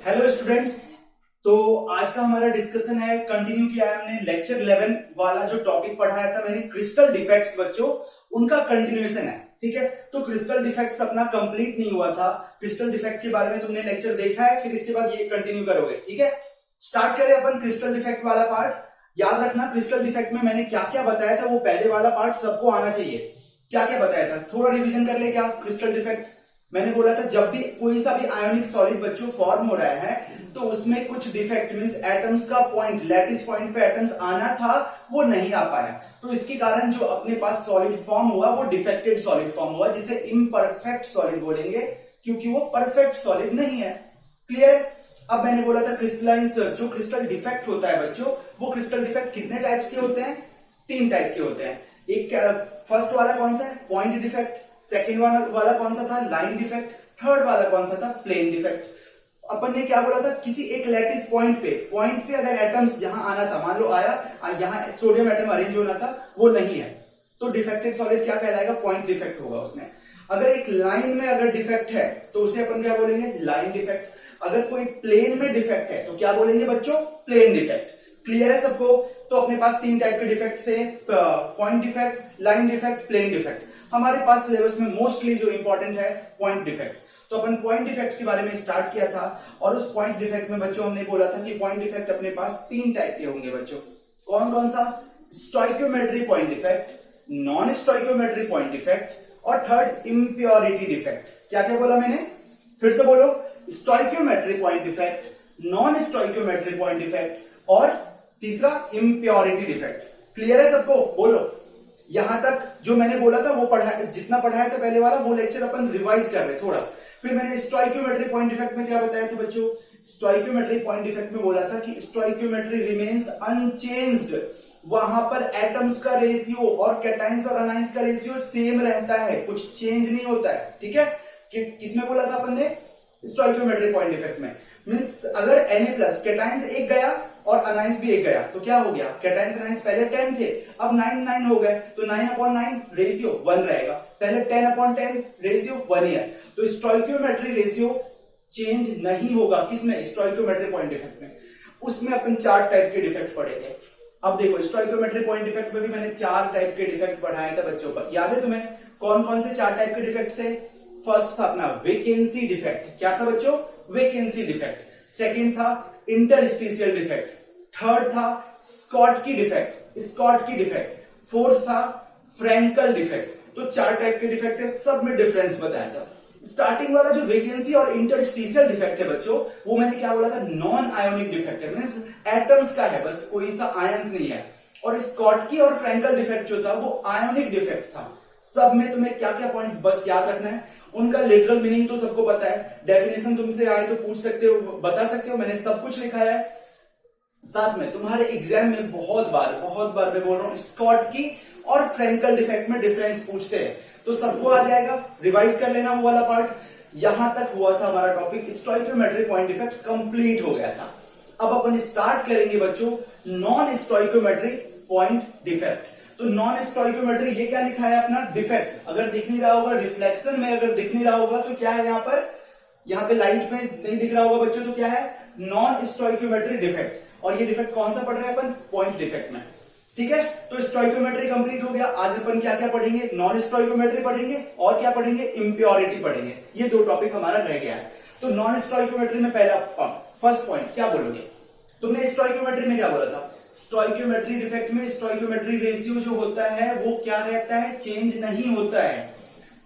Hello students. तो आज का हमारा डिस्कशन है, कंटिन्यू किया है हमने लेक्चर 11 वाला जो टॉपिक पढ़ाया था मैंने क्रिस्टल डिफेक्ट्स बच्चों, उनका कंटिन्यूएशन है। ठीक है, तो क्रिस्टल डिफेक्ट्स अपना कंप्लीट नहीं हुआ था। क्रिस्टल डिफेक्ट के बारे में तुमने लेक्चर देखा है, फिर इसके बाद ये कंटिन्यू करोगे। ठीक है, स्टार्ट करें अपन क्रिस्टल डिफेक्ट वाला पार्ट। याद रखना क्रिस्टल डिफेक्ट में मैंने क्या क्या बताया था, वो पहले वाला पार्ट सबको आना चाहिए। क्या क्या बताया था थोड़ा रिवीजन कर ले। क्या क्रिस्टल डिफेक्ट मैंने बोला था, जब भी कोई सा भी आयोनिक सॉलिड बच्चों फॉर्म हो रहा है तो उसमें कुछ डिफेक्ट मींस एटम्स का पॉइंट, लैटिस पॉइंट पे एटम्स आना था, वो नहीं आ पाया। तो इसके कारण जो अपने पास सॉलिड फॉर्म हुआ वो डिफेक्टेड सॉलिड फॉर्म हुआ, जिसे इम्परफेक्ट सॉलिड बोलेंगे, क्योंकि वो परफेक्ट सॉलिड नहीं है। क्लियर है। अब मैंने बोला था क्रिस्टलाइन जो क्रिस्टल डिफेक्ट होता है बच्चों, वो क्रिस्टल डिफेक्ट कितने टाइप्स के होते हैं? 3 टाइप के होते हैं। एक फर्स्ट वाला कौन सा है? Point defect. सेकेंड वाला कौन सा था? Line defect. थर्ड वाला कौन सा था? Plane defect. अपन ने क्या बोला था, किसी एक लैटिस पॉइंट पे अगर एटम्स जहां आना था, मान लो आया, यहां सोडियम एटम अरेंज होना था, वो नहीं है, तो डिफेक्टेड सॉलिड क्या कहलाएगा? पॉइंट डिफेक्ट होगा उसमें। अगर एक लाइन में अगर डिफेक्ट है तो उसे अपन क्या बोलेंगे? Line defect. अगर कोई प्लेन में डिफेक्ट है तो क्या बोलेंगे बच्चों? Plane defect. क्लियर है सबको? तो अपने पास 3 टाइप के डिफेक्ट थे, point defect, line defect, plane defect. हमारे पास सिलेबस में मोस्टली जो इंपॉर्टेंट है पॉइंट डिफेक्ट। तो अपन पॉइंट डिफेक्ट के बारे में स्टार्ट किया था, और उस पॉइंट डिफेक्ट में बच्चों हमने बोला था कि पॉइंट डिफेक्ट अपने पास 3 टाइप के होंगे बच्चों। कौन कौन सा? Stoichiometry point defect, non stoichiometry point defect, और थर्ड इम्प्योरिटी डिफेक्ट। क्या क्या बोला मैंने? फिर से बोलो। Stoichiometry point defect, non stoichiometry point defect, और तीसरा इम्प्योरिटी डिफेक्ट। क्लियर है सबको? बोलो। यहां तक जो मैंने बोला था वो जितना पढ़ाया था पहले वाला, वो लेक्चर अपन रिवाइज कर रहे थोड़ा। फिर मैंने स्टोइकियोमेट्री पॉइंट डिफेक्ट में क्या बताया था बच्चों? स्टोइकियोमेट्री पॉइंट डिफेक्ट में बोला था कि स्टोइकियोमेट्री रिमेन्स अनचेंज्ड। वहां पर एटम्स का रेशियो और कैटाइंस और अनाइंस का रेशियो सेम रहता है, कुछ चेंज नहीं होता है। ठीक है, किसमें बोला था अपन ने? स्टोइकियोमेट्री पॉइंट डिफेक्ट में। मींस अगर Na+ कैटाइंस एक गया और अनाइंस भी एक गया तो क्या हो गया? कैटाइंस अनाइंस पहले 10 थे, अब 9 हो गए, तो 9/9 रेशियो 1 रहेगा। पहले 10/10 रेशियो 1 ही है। तो स्टोइकियोमेट्री रेशियो चेंज नहीं होगा। किसमें? स्टोइकियोमेट्री पॉइंट डिफेक्ट में। उसमें अपन 4 टाइप के डिफेक्ट पढ़े थे। अब देखो, स्टोइकियोमेट्री पॉइंट डिफेक्ट में भी मैंने 4 टाइप के डिफेक्ट पढ़ाए थे बच्चों पर। याद है तुम्हें कौन कौन से 4 टाइप के डिफेक्ट थे? फर्स्ट था अपना वेकेंसी डिफेक्ट। क्या था बच्चों? Vacancy defect. सेकंड था इंटरस्टिशियल डिफेक्ट। थर्ड था स्कॉटकी डिफेक्ट। फोर्थ था फ्रैंकल डिफेक्ट। तो 4 टाइप के डिफेक्ट है, सब में डिफरेंस बताया था। स्टार्टिंग वाला जो वेकेंसी और इंटरस्टिशियल डिफेक्ट है बच्चों, वो मैंने क्या बोला था? नॉन आयोनिक डिफेक्ट है, मींस एटम्स का है, बस कोई सा आयंस नहीं है। और स्कॉटकी और फ्रैंकल डिफेक्ट जो था वो आयोनिक डिफेक्ट था। सब में तुम्हें क्या क्या पॉइंट बस याद रखना है, उनका लिटरल मीनिंग तो सबको पता है, डेफिनेशन तुमसे आए तो पूछ सकते हो, बता सकते हो, मैंने सब कुछ लिखा है। साथ में तुम्हारे एग्जाम में बहुत बार मैं बोल रहा हूं, स्कॉटकी और फ्रैंकल डिफेक्ट में डिफरेंस पूछते हैं, तो सबको आ जाएगा। रिवाइज कर लेना वो वाला पार्ट। यहां तक हुआ था हमारा topic, stoichiometry point defect complete हो गया था। अब अपन स्टार्ट करेंगे बच्चों नॉन स्टोइकियोमेट्री पॉइंट डिफेक्ट। तो नॉन स्टोइकियोमेट्री, ये क्या लिखा है अपना? डिफेक्ट। अगर दिख नहीं रहा होगा रिफ्लेक्शन में, अगर दिख नहीं रहा होगा तो क्या है यहाँ पे लाइट में नहीं दिख रहा होगा बच्चों, तो क्या है? Non stoichiometry defect. और ये डिफेक्ट कौन सा पढ़ रहे हैं अपन? पॉइंट डिफेक्ट में। ठीक है, तो स्टोइकियोमेट्री कंप्लीट हो गया। आज अपन क्या क्या पढ़ेंगे? नॉन स्टोइकियोमेट्री पढ़ेंगे, और क्या पढ़ेंगे? इम्प्योरिटी पढ़ेंगे। ये 2 टॉपिक हमारा रह गया है। तो नॉन स्टोइकियोमेट्री में पहला फर्स्ट पॉइंट क्या बोलोगे? तुमने स्टोइकियोमेट्री में क्या बोला था? स्टोइकियोमेट्री डिफेक्ट में स्टोइकियोमेट्री रेशियो जो होता है वो क्या रहता है? चेंज नहीं होता है।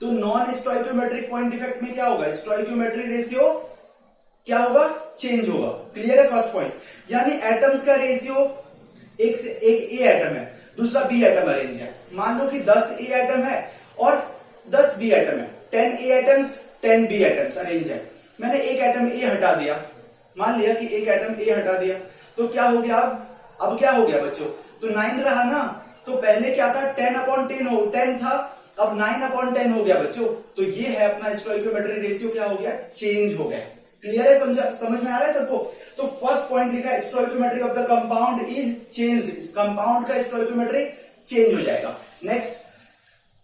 तो नॉन स्टोइकियोमेट्रिक पॉइंट डिफेक्ट में क्या होगा? स्टोइकियोमेट्री रेशियो क्या होगा? चेंज होगा। क्लियर है? फर्स्ट पॉइंट, यानी एटम्स का रेशियो एक से एक ए एटम है, दूसरा बी एटम अरेंज है। मान लो कि 10 ए एटम है और 10 बी एटम है, 10 ए एटम्स 10 बी एटम्स अरेंज है। मैंने एक एटम ए हटा दिया, मान लिया कि एक एटम ए हटा दिया, तो क्या हो गया? अब क्या हो गया बच्चों? तो 9 रहा ना। तो पहले क्या था? 10/10 था, अब 9/10 हो गया बच्चों। तो ये है अपना स्टोइकियोमेट्री रेशियो क्या हो गया? चेंज हो गया। क्लियर है? समझ में आ रहा है सबको? तो फर्स्ट पॉइंट लिखा है stoichiometry of the compound is changed. Compound का स्टोइकियोमेट्री चेंज हो जाएगा। नेक्स्ट,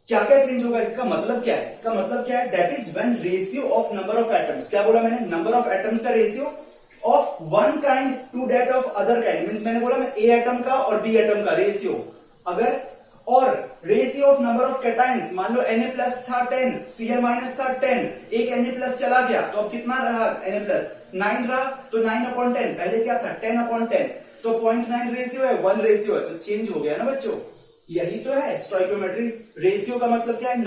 क्या क्या चेंज होगा? इसका मतलब क्या है? इसका मतलब क्या है? That is when ratio of number of atoms, क्या बोला मैंने? नंबर ऑफ एटम्स का ratio of one kind to that of other kind, means मैंने बोला ना ए एटम का और बी एटम का रेशियो, अगर और ratio of number of cations, मान लो Na प्लस था 10, Cl माइनस था 10, एक Na प्लस चला गया तो अब कितना रहा Na प्लस 9 रहा, तो 9/10, पहले क्या था 10/10, तो 0.9 रेशियो है, 1 रेशियो है, तो चेंज हो गया ना बच्चों। यही तो है स्टोइकियोमेट्री। रेशियो का मतलब क्या है,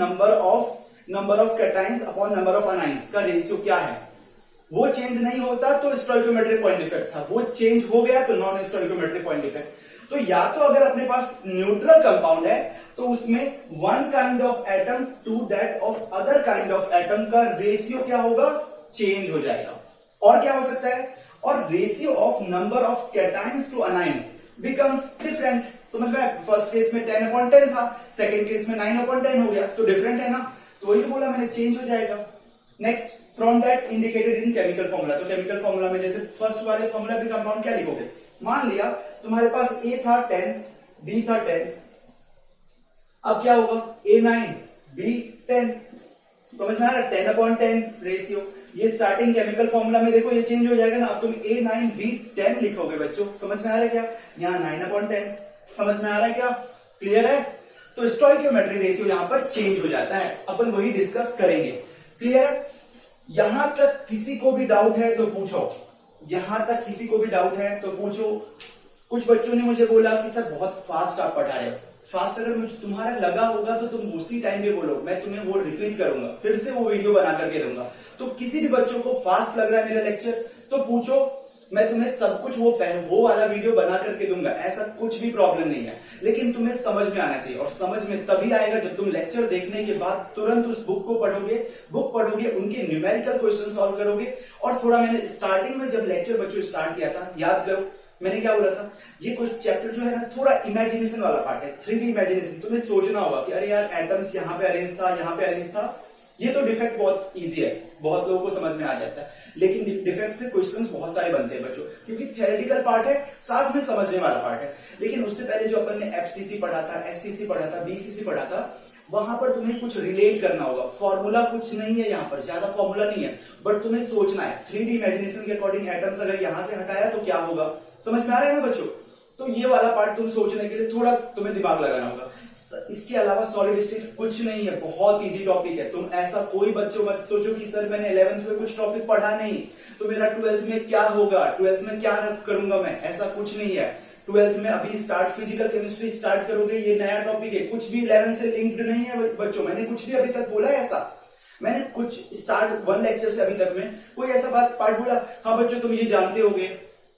number of cations upon number of anions का रेशियो क्या है, वो चेंज नहीं होता तो स्टोइकियोमेट्रिक पॉइंट डिफेक्ट था, वो चेंज हो गया तो नॉन स्टोइकियोमेट्रिक पॉइंट डिफेक्ट। तो या तो अगर अपने पास न्यूट्रल कंपाउंड है तो उसमें one kind of atom to that of other kind of atom का रेशियो क्या होगा, चेंज हो जाएगा। और क्या हो सकता है, और ratio of number of cations to anions becomes different. समझ में, फर्स्ट केस में 10/10 था, सेकंड केस में 9/10 हो गया, तो डिफरेंट है ना, तो वही बोला मैंने, चेंज हो जाएगा। Next, from that indicated in chemical formula, तो केमिकल फॉर्मूला में जैसे फर्स्ट वाले फॉर्मूला भी कंपाउंड क्या लिखोगे, मान लिया तुम्हारे पास A था 10, B था 10, अब क्या होगा A9 B10, समझ में आ रहा है, 10/10 रेशियो। ये स्टार्टिंग केमिकल फॉर्मूला में देखो ये चेंज हो जाएगा ना, अब तुम A9 B10 लिखोगे बच्चों, समझ में आ रहा है क्या, यहाँ 9/10, समझ में आ रहा है क्या, क्लियर है। तो स्टोइकियोमेट्रिक रेशियो यहां पर चेंज हो जाता है, अपन वही डिस्कस करेंगे, क्लियर है। यहां तक किसी को भी डाउट है तो पूछो, यहां तक किसी को भी डाउट है तो पूछो। कुछ बच्चों ने मुझे बोला कि सर बहुत फास्ट आप पढ़ा रहे हो, फास्ट अगर मुझे तुम्हारा लगा होगा तो तुम उसी टाइम पे बोलो, मैं तुम्हें वो रिपीट करूंगा, फिर से वो वीडियो बना करके दूंगा। तो किसी भी बच्चों को फास्ट लग रहा है मेरा लेक्चर तो पूछो, मैं तुम्हें सब कुछ वो वाला वीडियो बना करके दूंगा, ऐसा कुछ भी प्रॉब्लम नहीं है। लेकिन तुम्हें समझ में आना चाहिए, और समझ में तभी आएगा जब तुम लेक्चर देखने के बाद तुरंत उस बुक को पढ़ोगे, बुक पढ़ोगे, उनके न्यूमेरिकल क्वेश्चन सॉल्व करोगे। और थोड़ा मैंने स्टार्टिंग में जब लेक्चर बच्चों स्टार्ट किया था, याद करो मैंने क्या बोला था, ये कुछ चैप्टर जो है ना थोड़ा इमेजिनेशन वाला पार्ट है, 3D इमेजिनेशन। तुम्हें सोचना होगा कि अरे यार एटम्स यहाँ पे अरेंज था, यहाँ पे अरेंज था। ये तो डिफेक्ट बहुत इजी है, बहुत लोगों को समझ में आ जाता है, लेकिन डिफेक्ट से क्वेश्चंस बहुत सारे बनते हैं बच्चों, क्योंकि थ्योरेटिकल पार्ट है, साथ में समझने वाला पार्ट है। लेकिन उससे पहले जो अपन ने FCC पढ़ा था, SCC पढ़ा था, BCC पढ़ा था, वहां पर तुम्हें कुछ रिलेट करना होगा। फॉर्मूला कुछ नहीं है, यहाँ पर ज्यादा फॉर्मूला नहीं है, बट तुम्हें सोचना है 3D इमेजिनेशन के अकॉर्डिंग एटम्स अगर यहां से हटाया तो क्या होगा, समझ में आ रहा है ना बच्चों। तो ये वाला पार्ट तुम सोचने के लिए थोड़ा तुम्हें दिमाग लगाना होगा। इसके अलावा सॉलिड स्टेट कुछ नहीं है, बहुत इजी टॉपिक है। तुम ऐसा कोई बच्चों मत सोचो कि सर मैंने 11th में कुछ टॉपिक पढ़ा नहीं तो मेरा 12th में क्या होगा, 12th में क्या करूंगा मैं, ऐसा कुछ नहीं है। 12th में अभी स्टार्ट फिजिकल केमिस्ट्री स्टार्ट करोगे, ये नया टॉपिक है, कुछ भी 11 से लिंक्ड नहीं है बच्चों। मैंने कुछ भी अभी तक बोला है ऐसा, मैंने कुछ स्टार्ट 1 लेक्चर से अभी तक में कोई ऐसा बात पार्ट बोला, हाँ बच्चों तुम ये जानते होगे,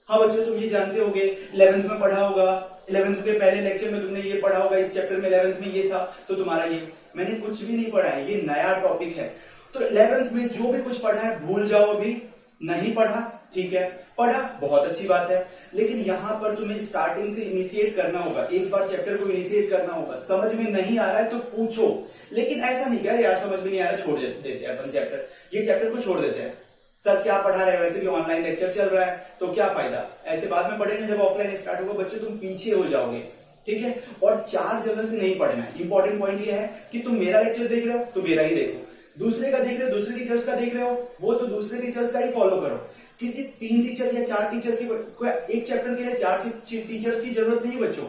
हाँ बच्चों तुम ये जानते होगे, 11th में पढ़ा होगा, 11th के पहले लेक्चर में तुमने ये पढ़ा होगा, इस चैप्टर में 11th में ये था तो तुम्हारा ये, मैंने कुछ भी नहीं पढ़ा है, ये नया टॉपिक है। तो 11th में जो भी कुछ पढ़ा है भूल जाओ, अभी नहीं पढ़ा ठीक है, पढ़ा बहुत अच्छी बात है, लेकिन यहां पर तुम्हें स्टार्टिंग से इनिशिएट करना होगा, एक बार चैप्टर को इनिशिएट करना होगा। समझ में नहीं आ रहा है तो पूछो, लेकिन ऐसा नहीं क्या यार समझ में नहीं आ रहा छोड़ देते हैं अपन चैप्टर, ये चैप्टर को छोड़ देते हैं, सर क्या पढ़ा रहे हैं, वैसे भी ऑनलाइन लेक्चर चल रहा है तो क्या फायदा, ऐसे बाद में पढ़ेंगे जब ऑफलाइन स्टार्ट होगा। बच्चों तुम पीछे हो जाओगे, ठीक है। और 4 जगह से नहीं पढ़ना है। इंपॉर्टेंट पॉइंट ये है कि तुम मेरा लेक्चर देख रहे हो तो मेरा ही देखो, दूसरे का देख रहे हो, दूसरे टीचर्स का देख रहे हो, वो तो दूसरे टीचर्स का ही फॉलो करो। किसी 3 टीचर या 4 टीचर की, एक चैप्टर के लिए 4 टीचर्स की जरूरत नहीं है बच्चों,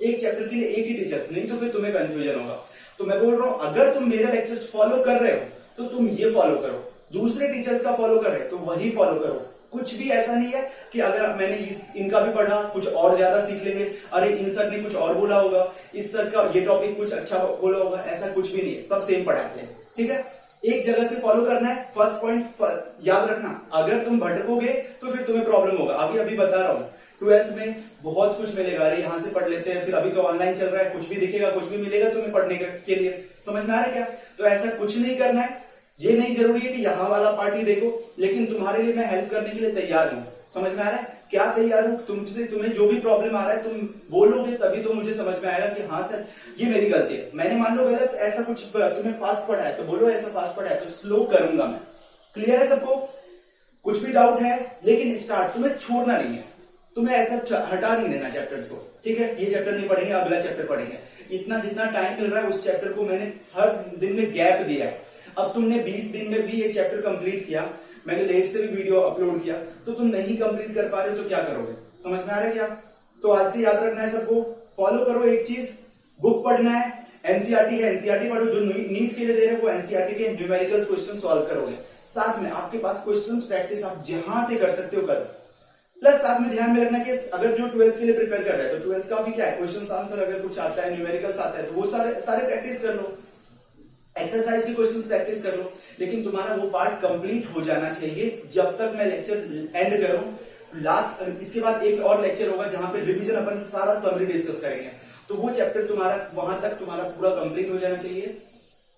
एक चैप्टर के लिए एक ही टीचर्स, नहीं तो फिर तुम्हें कंफ्यूजन होगा। तो मैं बोल रहा हूं अगर तुम मेरा लेक्चर्स फॉलो कर रहे हो तो तुम ये फॉलो करो, दूसरे टीचर्स का फॉलो कर रहे हो तो वही फॉलो करो। कुछ भी ऐसा नहीं है कि अगर मैंने इनका भी पढ़ा कुछ और ज्यादा सीख लेंगे, अरे इन सर ने कुछ और बोला होगा, इस सर का ये टॉपिक कुछ अच्छा बोला होगा, ऐसा कुछ भी नहीं है, सब सेम पढ़ाते हैं, ठीक है। एक जगह से फॉलो करना है, फर्स्ट पॉइंट याद रखना। अगर तुम भटकोगे तो फिर तुम्हें प्रॉब्लम होगा। अभी बता रहा हूं 12th में बहुत कुछ मिलेगा, अरे यहां से पढ़ लेते हैं, फिर अभी तो ऑनलाइन चल रहा है, कुछ भी दिखेगा, कुछ भी मिलेगा तुम्हें पढ़ने के लिए, समझ में आ रहा है क्या। तो ऐसा कुछ नहीं करना है, ये नहीं जरूरी है कि यहाँ वाला पार्ट ही देखो, लेकिन तुम्हारे लिए मैं हेल्प करने के लिए तैयार हूं। समझ में आ रहा है क्या तैयार हूं, तुमसे तुम्हें जो भी प्रॉब्लम आ रहा है तुम बोलोगे तभी तो मुझे समझ में आएगा कि हाँ सर ये मेरी गलती है। मैंने मान लो गलत ऐसा कुछ तुम्हें फास्ट पढ़ा है तो बोलो ऐसा फास्ट पढ़ा है तो स्लो करूंगा मैं। क्लियर है सबको, कुछ भी डाउट है, लेकिन स्टार्ट तुम्हें छोड़ना नहीं है, तुम्हें ऐसा हटा नहीं देना चैप्टर्स को, ठीक है। ये चैप्टर नहीं पढ़ेंगे, अगला चैप्टर पढ़ेंगे, इतना जितना टाइम मिल रहा है उस चैप्टर को मैंने हर दिन में गैप दिया है। अब तुमने 20 दिन में भी ये चैप्टर कंप्लीट किया, मैंने लेट से भी वीडियो अपलोड किया, तो तुम नहीं कंप्लीट कर पा रहे हो तो क्या करोगे? समझ में आ रहा है क्या? तो आज से याद रखना है सबको, फॉलो करो एक चीज, बुक पढ़ना है, एनसीईआरटी है, एनसीईआरटी पढ़ो, जो नीट के लिए दे रहे हो वो एनसीईआरटी के न्यूमेरिकल्स क्वेश्चन सॉल्व करोगे। साथ में आपके पास क्वेश्चंस प्रैक्टिस आप जहां से कर सकते हो करो। प्लस साथ में ध्यान में रखना कि अगर जो 12th के लिए प्रिपेयर कर रहे हैं तो 12th का भी क्या है, क्वेश्चन आंसर अगर कुछ आता है, न्यूमेरिकल्स आता है, तो वो सारे प्रैक्टिस कर लो, एक्सरसाइज के क्वेश्चंस प्रैक्टिस कर लो। लेकिन तुम्हारा वो पार्ट कंप्लीट हो जाना चाहिए जब तक मैं लेक्चर एंड करूं। लास्ट इसके बाद एक और लेक्चर होगा जहां पे रिवीजन अपन सारा समरी डिस्कस करेंगे, तो वो चैप्टर तुम्हारा वहां तक तुम्हारा पूरा कंप्लीट हो जाना चाहिए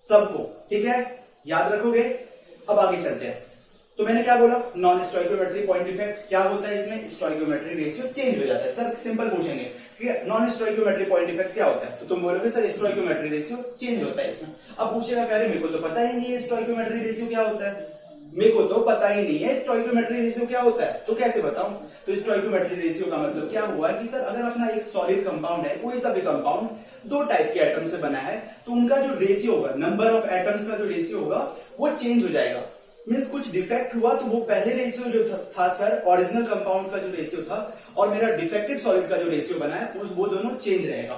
सबको, ठीक है? याद रखोगे? अब आगे चलते हैं। तो मैंने क्या बोला, नॉन स्टोइकियोमेट्री पॉइंट डिफेक्ट क्या होता है, इसमें स्टोइकियोमेट्री रेशियो चेंज हो जाता है। सर सिंपल पूछेंगे, ठीक है, नॉन स्टोइकियोमेट्री पॉइंट डिफेक्ट क्या होता है, तो तुम बोलोगे सर स्टोइकियोमेट्री रेशियो चेंज होता है इसमें। अब पूछेगा कह रहे मेरे को तो पता ही नहीं है स्टोइकियोमेट्री रेशियो क्या होता है, मेरे को तो पता ही नहीं है स्टोइकियोमेट्री रेशियो क्या होता है, तो कैसे बताऊं? तो स्टोइकियोमेट्री रेशियो का मतलब क्या हुआ कि सर अगर अपना एक सॉलिड कंपाउंड है, कोई सा भी कंपाउंड दो टाइप के एटम से बना है, तो उनका जो रेशियो होगा, नंबर ऑफ एटम्स का जो रेशियो होगा वो चेंज हो जाएगा। मीन्स कुछ डिफेक्ट हुआ तो वो पहले रेशियो जो था सर ओरिजिनल कंपाउंड का जो रेशियो था और मेरा डिफेक्टेड सॉलिड का जो रेशियो बना है वो दोनों चेंज रहेगा,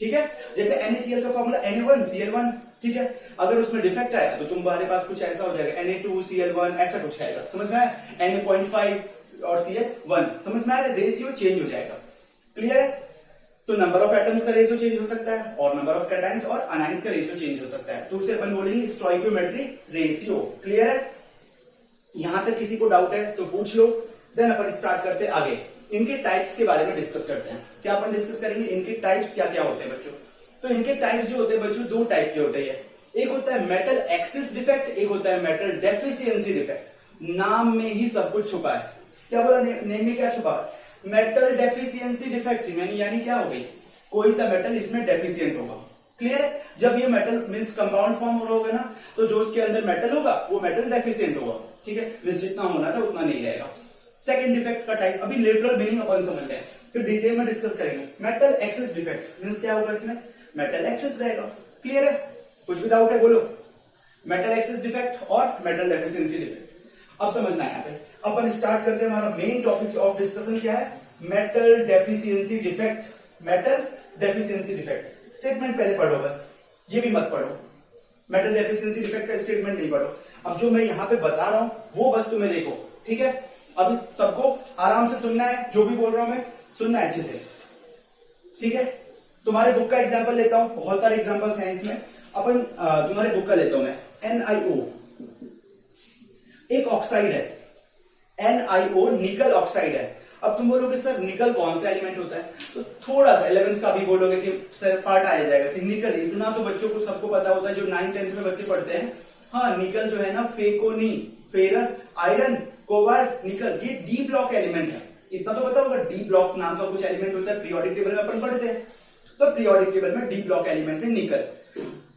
ठीक है? जैसे NaCl का फॉर्मूला Na1Cl1, ठीक है? अगर उसमें डिफेक्ट आया तो तुम्हारे पास कुछ ऐसा हो जाएगा Na2Cl1, ऐसा कुछ आएगा, समझ में आया? Na.5 और Cl1, समझ में आया? रेशियो चेंज हो जाएगा, क्लियर है? तो नंबर ऑफ एटम्स का रेशियो चेंज हो सकता है और नंबर ऑफ कैटायंस और अनायंस का रेशियो चेंज हो सकता है, तो उसे अपन बोलेंगे स्टोइकियोमेट्री रेशियो, क्लियर है? यहां तक किसी को डाउट है तो पूछ लो, देन अपन स्टार्ट करते हैं आगे। इनके टाइप्स के बारे में डिस्कस करते हैं। क्या अपन डिस्कस करेंगे, इनके टाइप्स क्या क्या होते हैं बच्चों? तो इनके टाइप्स जो होते हैं बच्चों दो टाइप के होते हैं, एक होता है मेटल एक्सिस डिफेक्ट, एक होता है मेटल डेफिशिएंसी डिफेक्ट। नाम में ही सब कुछ छुपा है। क्या बोला नेम में, क्या छुपा? मेटल डेफिशिएंसी डिफेक्ट, यानी क्या हो गई, कोई सा मेटल इसमें डेफिशिएंट होगा, क्लियर है? जब ये मेटल मींस कंपाउंड फॉर्म हो रहा होगा ना, तो जो उसके अंदर मेटल होगा वो मेटल डेफिशिएंट होगा, ठीक है? मींस जितना होना था उतना नहीं रहेगा। सेकंड डिफेक्ट का टाइप अभी लिटरल मीनिंग अपन समझ रहे हैं, फिर डिटेल में डिस्कस करेंगे। मेटल एक्सेस डिफेक्ट मींस क्या होगा, इसमें मेटल एक्सेस रहेगा, क्लियर है? कुछ भी डाउट है बोलो। मेटल एक्सेस डिफेक्ट और मेटल डेफिशिएंसी डिफेक्ट अब समझना है। यहाँ पे अपन स्टार्ट करते हैं, हमारा मेन टॉपिक ऑफ डिस्कशन क्या है, metal deficiency defect. Metal deficiency defect statement पहले पढ़ो, बस ये भी मत पढ़ो, मेटल डेफिशिएंसी डिफेक्ट का स्टेटमेंट नहीं पढ़ो। अब जो मैं यहाँ पे बता रहा हूं वो बस तुम्हें देखो, ठीक है? अभी सबको आराम से सुनना है, जो भी बोल रहा हूं मैं सुनना है अच्छे से, ठीक है? तुम्हारे बुक का एग्जांपल लेता हूं, बहुत सारे एग्जांपल्स हैं इसमें। अपन तुम्हारे बुक का लेता हूं मैं, NiO एक ऑक्साइड है, NiO निकल ऑक्साइड है। अब तुम बोलोगे सर निकल कौन सा एलिमेंट होता है, तो थोड़ा सा 11th का भी बोलोगे कि सर पार्ट आ जाएगा कि निकल, इतना तो बच्चों को सबको पता होता है जो 9th-10th में बच्चे पढ़ते हैं। हाँ, निकल जो है ना फेकोनी, फेरस, आयरन, कोबाल्ट, निकल, ये डी ब्लॉक एलिमेंट है, इतना तो पता होगा। डी ब्लॉक नाम का कुछ एलिमेंट होता है, पीरियोडिक टेबल में अपन पढ़ते हैं, तो पीरियोडिक टेबल में डी ब्लॉक एलिमेंट है निकल।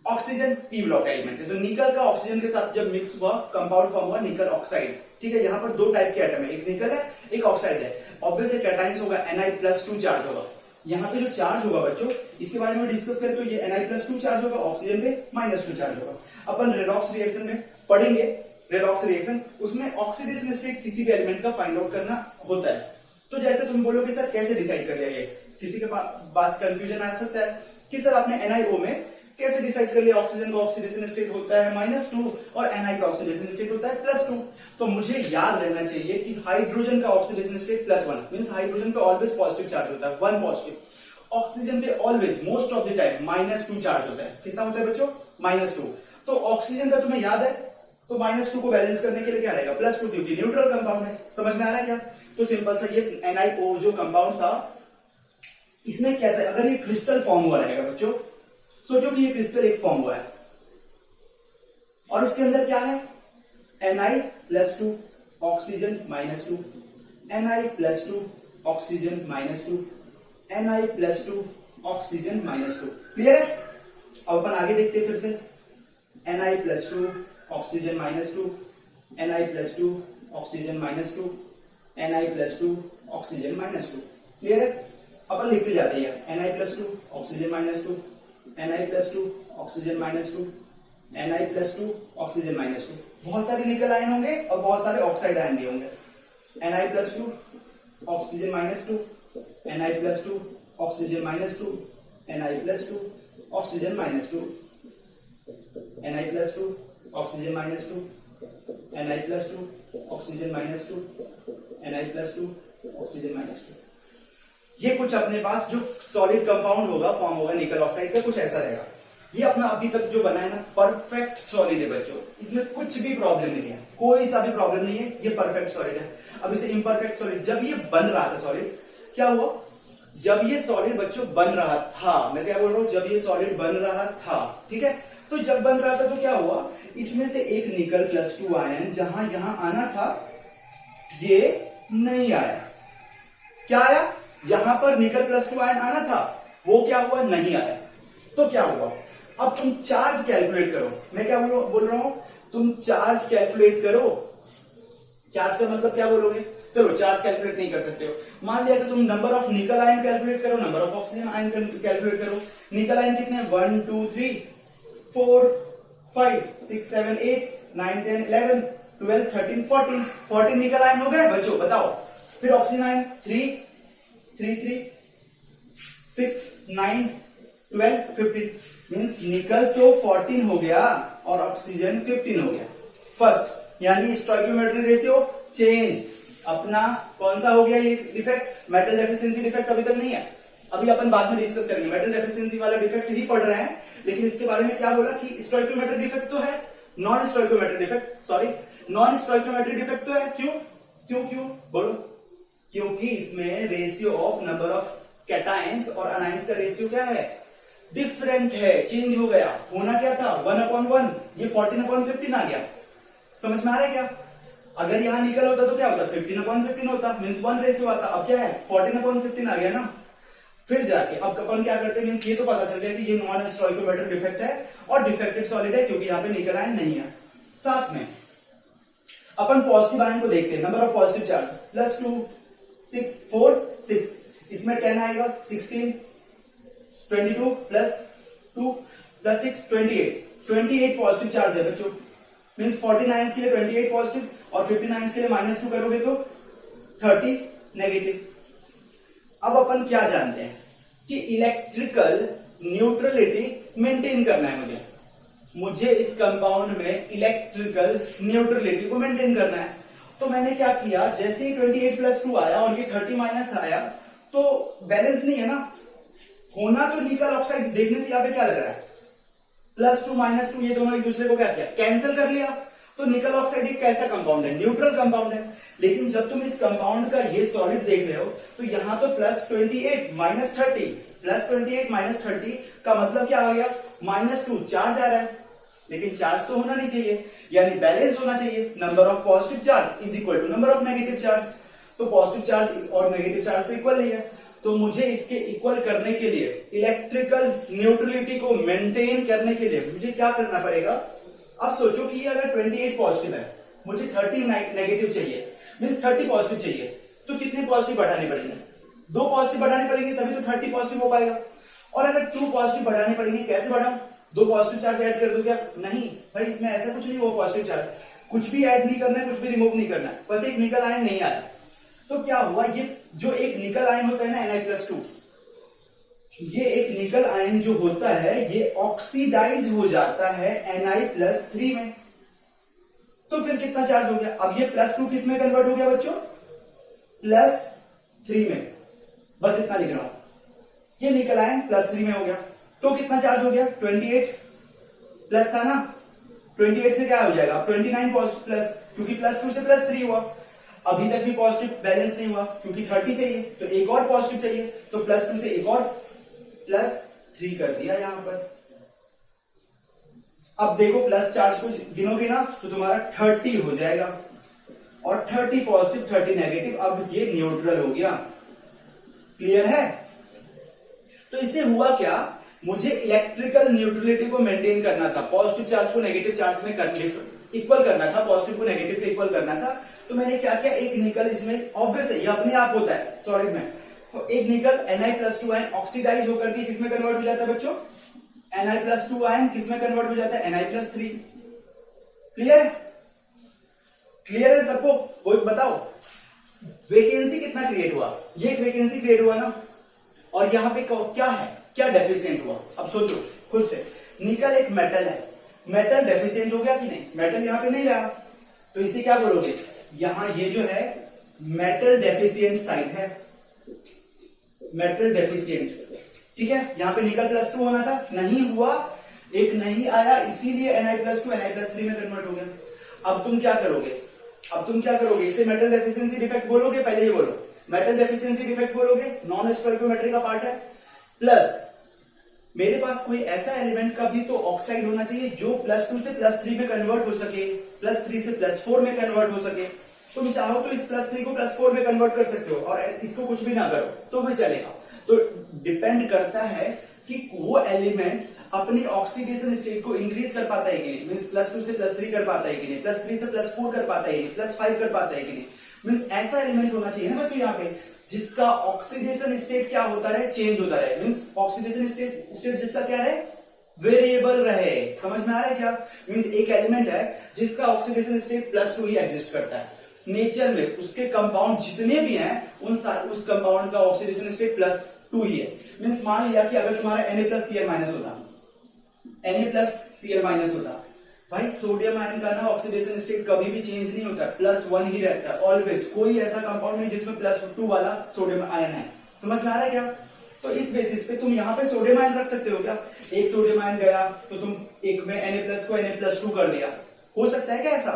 ऑक्सीजन पी ब्लॉक एलिमेंट है, तो निकल का ऑक्सीजन के साथ जब मिक्स हुआ कंपाउंड फॉर्म हुआ निकल ऑक्साइड, ठीक है? यहाँ पर दो टाइप के एटम है, एक निकल है एक ऑक्साइड है। ऑब्वियसली कैटायंस होगा, Ni+2 चार्ज होगा। यहाँ पे जो चार्ज होगा बच्चों, इसके बारे में डिस्कस करें तो ये Ni+2 चार्ज होगा, ऑक्सीजन पे -2 चार्ज होगा। अपन रेडॉक्स रिएक्शन में पढ़ेंगे, रेडॉक्स रिएक्शन, उसमें ऑक्सीडेशन स्टेट किसी भी एलिमेंट का फाइंड आउट करना होता है। तो जैसे तुम बोलोगे सर कैसे डिसाइड कर लिया, ये किसी के पास कंफ्यूजन आ सकता है कि सर आपने NiO में कैसे डिसाइड कर लिया ऑक्सीजन का ऑक्सीडेशन स्टेट होता है -2 और Na का ऑक्सीडेशन स्टेट होता है +2। तो मुझे याद रहना चाहिए कि हाइड्रोजन का ऑक्सीडेशन स्टेट +1 मींस हाइड्रोजन पे ऑलवेज पॉजिटिव चार्ज होता है, 1 पॉजिटिव। ऑक्सीजन पे always most of the time -2 charge होता है। कितना होता है बच्चों? -2। तो ऑक्सीजन का तुम्हें याद है, तो -2 को बैलेंस करने के लिए क्या रहेगा? +2, क्योंकि न्यूट्रल कंपाउंड है। समझ में आ रहा है क्या? तो सिंपल सा ये NiO जो कंपाउंड था, इसमें कैसे अगर ये क्रिस्टल फॉर्म हुआ रहेगा बच्चों, सोचो कि ये क्रिस्टल एक फॉर्म हुआ है और उसके अंदर क्या है, Ni+2 oxygen -2, Ni+2 oxygen -2, Ni+2 oxygen -2, clear है? अब अपन आगे देखते हैं फिर से, Ni+2 oxygen -2, Ni+2 oxygen -2, Ni+2 oxygen -2, clear है? अपन लिखते जाते हैं Ni+2 oxygen -2, Ni+2 oxygen -2, Na+2 oxygen -2। बहुत सारे निकल आयन होंगे और बहुत सारे ऑक्साइड आयन भी होंगे। Na+2 oxygen -2, Na+2 oxygen -2, Na+2 oxygen -2, Na+2 oxygen -2, Na+2 oxygen -2, Na+2 oxygen -2। ये कुछ अपने पास जो सॉलिड कंपाउंड होगा, फॉर्म होगा निकल ऑक्साइड का, कुछ ऐसा रहेगा। ये अपना अभी तक जो बना है ना परफेक्ट सॉलिड है बच्चों, इसमें कुछ भी प्रॉब्लम नहीं है, कोई सा भी प्रॉब्लम नहीं है, ये परफेक्ट सॉलिड है। अब इसे इम्परफेक्ट सॉलिड, जब ये बन रहा था सॉलिड, क्या हुआ, जब ये सॉलिड बच्चों बन रहा था, मैं क्या बोल रहा हूं, जब ये सॉलिड बन रहा था, ठीक है, तो जब बन रहा था तो क्या हुआ, इसमें से एक निकल +2 आयन जहां यहां आना था ये नहीं आया। क्या आया, यहां पर निकल +2 आयन आना था, वो क्या हुआ, नहीं आया। तो क्या हुआ, अब तुम चार्ज कैलकुलेट करो। मैं क्या बोल रहा हूं, तुम चार्ज कैलकुलेट करो। चार्ज का मतलब क्या बोलोगे, चलो चार्ज कैलकुलेट नहीं कर सकते हो, मान लिया तो तुम number of nickel ion calculate करो, number of oxygen ion calculate करो। निकल आयन कितने, 1 2 3 4 5 6 7 8 9 10 11 12 13 14 14 निकल आयन हो गए बच्चों, बताओ। फिर ऑक्सीजन आयन 3 3 3 6 9 12 15 मींस निकल तो 14 हो गया और ऑक्सीजन 15 हो गया। फर्स्ट यानी स्टोइकियोमेट्रिक रेशियो चेंज अपना कौन सा हो गया, ये डिफेक्ट मेटल डेफिशिएंसी डिफेक्ट अभी तक नहीं है, अभी अपन बाद में डिस्कस करेंगे। मेटल डेफिशिएंसी वाला डिफेक्ट ही पढ़ रहे हैं, लेकिन इसके बारे में क्या बोला कि स्टोइकियोमेट्रिक डिफेक्ट तो है, non stoichiometric defect, sorry non stoichiometric defect तो है। क्यों क्यों क्यों बोलो, क्योंकि इसमें ratio of number of cations और अनायंस का रेशियो क्या है, डिफरेंट है, चेंज हो गया। होना क्या था 1/1, ये 14/15 आ गया। समझ में आ रहा है क्या, अगर यहां निकल होता तो क्या होता, 15/15 होता, मींस 1 रेशियो आता। अब क्या है 14/15 आ गया ना। फिर जाके अब अपन क्या करते हैं, मींस ये तो पता चल गया कि ये नॉन स्टोइकियोमेट्रिक डिफेक्ट है और डिफेक्टेड सॉलिड है क्योंकि यहाँ पे निकल आयन नहीं है। साथ में अपन पॉजिटिव आयन को देखते हैं, नंबर ऑफ पॉजिटिव चार्ज +2 6 4 6, इसमें 10 आएगा, 16 22 +2 +6 28 पॉजिटिव चार्ज है बच्चों, मींस 49 के लिए 28 पॉजिटिव और 59 के लिए -2 करोगे तो 30 नेगेटिव। अब अपन क्या जानते हैं कि इलेक्ट्रिकल न्यूट्रलिटी मेंटेन करना है, मुझे इस कंपाउंड में इलेक्ट्रिकल न्यूट्रलिटी को मेंटेन करना है। तो मैंने क्या किया, जैसे ही 28 +2 आया और ये 30 माइनस आया तो बैलेंस नहीं है ना, होना तो निकल ऑक्साइड, देखने से यहां पे क्या लग रहा है +2 -2, ये दोनों एक दूसरे को क्या किया, कैंसिल कर लिया। तो निकल ऑक्साइड एक कैसा कंपाउंड है, न्यूट्रल कंपाउंड है। लेकिन जब तुम इस कंपाउंड का ये सॉलिड देख रहे हो तो यहां तो +28 -30, +28 -30 का मतलब क्या आ गया, -2 चार्ज आ रहा है, लेकिन चार्ज तो होना नहीं चाहिए, यानी बैलेंस होना चाहिए। Number of positive charge is equal to number of negative charge, तो पॉजिटिव चार्ज और नेगेटिव चार्ज तो इक्वल नहीं है। तो मुझे इसके इक्वल करने के लिए, इलेक्ट्रिकल न्यूट्रलिटी को मेंटेन करने के लिए मुझे क्या करना पड़ेगा। अब सोचो कि अगर 28 पॉजिटिव है, मुझे 30 नेगेटिव चाहिए, मींस 30 पॉजिटिव चाहिए, तो कितने पॉजिटिव बढ़ाने पड़ेंगे, 2 पॉजिटिव बढ़ाने पड़ेंगे तभी तो 30 पॉजिटिव हो पाएगा। और अगर 2 पॉजिटिव बढ़ाने पड़ेंगे, कैसे बढ़ाऊं, 2 पॉजिटिव चार्ज ऐड कर दो क्या, नहीं भाई, इसमें ऐसा कुछ नहीं हुआ, पॉजिटिव चार्ज कुछ भी ऐड नहीं करना है, कुछ भी रिमूव नहीं करना है, बस एक निकल आयन नहीं आया। तो क्या हुआ, ये जो एक निकल आयन होता है ना Na+2, ये एक निकल आयन जो होता है ये ऑक्सीडाइज हो जाता है Na+3 में। तो फिर कितना चार्ज हो गया, अब ये +2 किस में कन्वर्ट हो गया बच्चों, +3 में। बस इतना लिख रहा हूं, ये निकल आयन +3 में हो गया, तो कितना चार्ज हो गया, 28 प्लस था ना, 28 से क्या हो जाएगा 29 प्लस, क्योंकि +2 से +3 हुआ। अभी तक भी पॉजिटिव बैलेंस नहीं हुआ क्योंकि 30 चाहिए, तो एक और पॉजिटिव चाहिए, तो +2 से एक और +3 कर दिया यहां पर। अब देखो प्लस चार्ज को गिनोगे ना तो तुम्हारा 30 हो जाएगा, और 30 पॉजिटिव 30 नेगेटिव, अब ये न्यूट्रल हो गया। क्लियर है। तो इससे हुआ क्या, मुझे इलेक्ट्रिकल न्यूट्रलिटी को मेंटेन करना था, पॉजिटिव चार्ज को नेगेटिव चार्ज में इक्वल करना था, पॉजिटिव को नेगेटिव को इक्वल करना था। तो मैंने क्या किया, एक निकल इसमें ऑब्वियस है, ये अपने आप होता है सॉलिड में, एक निकल Na+2 आयन ऑक्सीडाइज होकर के किसमें कन्वर्ट हो जाता है बच्चों, Na+2 आयन किस में कन्वर्ट हो जाता है, Na+3। क्लियर है? क्लियर है सबको? कोई बताओ वैकेंसी कितना क्रिएट हुआ, ये एक वैकेंसी क्रिएट हुआ ना, और यहां पे क्या है, क्या डेफिशिएंट हुआ। अब सोचो खुद से, निकल एक मेटल है, मेटल डेफिशिएंट हो गया कि नहीं, मेटल यहां पे नहीं रहा, तो इसे क्या बोलोगे, यहां ये जो है मेटल डेफिशिएंट साइट है, मेटल डेफिशिएंट। ठीक है, यहां पे निकल +2 होना था, नहीं हुआ, एक नहीं आया, इसीलिए Na+2 Na+3 में कन्वर्ट हो गया। अब तुम क्या करोगे, अब तुम क्या करोगे, इसे मेटल डेफिशिएंसी डिफेक्ट बोलोगे, पहले ही बोलो मेटल डेफिशिएंसी डिफेक्ट बोलोगे, नॉन स्टोइकियोमेट्री का पार्ट है। प्लस मेरे पास कोई ऐसा एलिमेंट का भी तो ऑक्साइड होना चाहिए जो +2 से +3 में कन्वर्ट हो सके, +3 से +4 में कन्वर्ट हो सके। तुम चाहो तो इस +3 को +4 में कन्वर्ट कर सकते हो और इसको कुछ भी ना करो तो भी चलेगा। तो डिपेंड करता है कि वो एलिमेंट अपनी ऑक्सीडेशन स्टेट को इंक्रीज कर पाता है कि नहीं, मींस +2 से +3 कर पाता है कि नहीं, +3 से +4 कर पाता है कि नहीं, +5 कर पाता है कि नहीं। मींस ऐसा एलिमेंट होना चाहिए ना बच्चों यहाँ पे जिसका ऑक्सीडेशन स्टेट क्या होता रहे, चेंज होता रहे, मींस ऑक्सीडेशन स्टेट जिसका क्या रहे, वेरिएबल रहे। समझ में आ रहा है क्या? मींस एक एलिमेंट है जिसका ऑक्सीडेशन स्टेट +2 ही एग्जिस्ट करता है नेचर में, उसके कंपाउंड जितने भी हैं उस कंपाउंड का ऑक्सीडेशन स्टेट +2 ही है। मींस मान लिया कि अगर तुम्हारा Na+Cl- होता, Na+Cl- होता, भाई सोडियम आयन का ना ऑक्सीडेशन स्टेट कभी भी चेंज नहीं होता, +1 ही रहता है ऑलवेज। कोई ऐसा कंपाउंड नहीं जिसमें +2 वाला सोडियम आयन है। समझ में आ रहा है क्या? तो इस बेसिस पे तुम यहाँ पे सोडियम आयन रख सकते हो क्या, एक सोडियम आयन गया तो तुम एक में Na+ को Na+2 कर दिया, हो सकता है क्या ऐसा?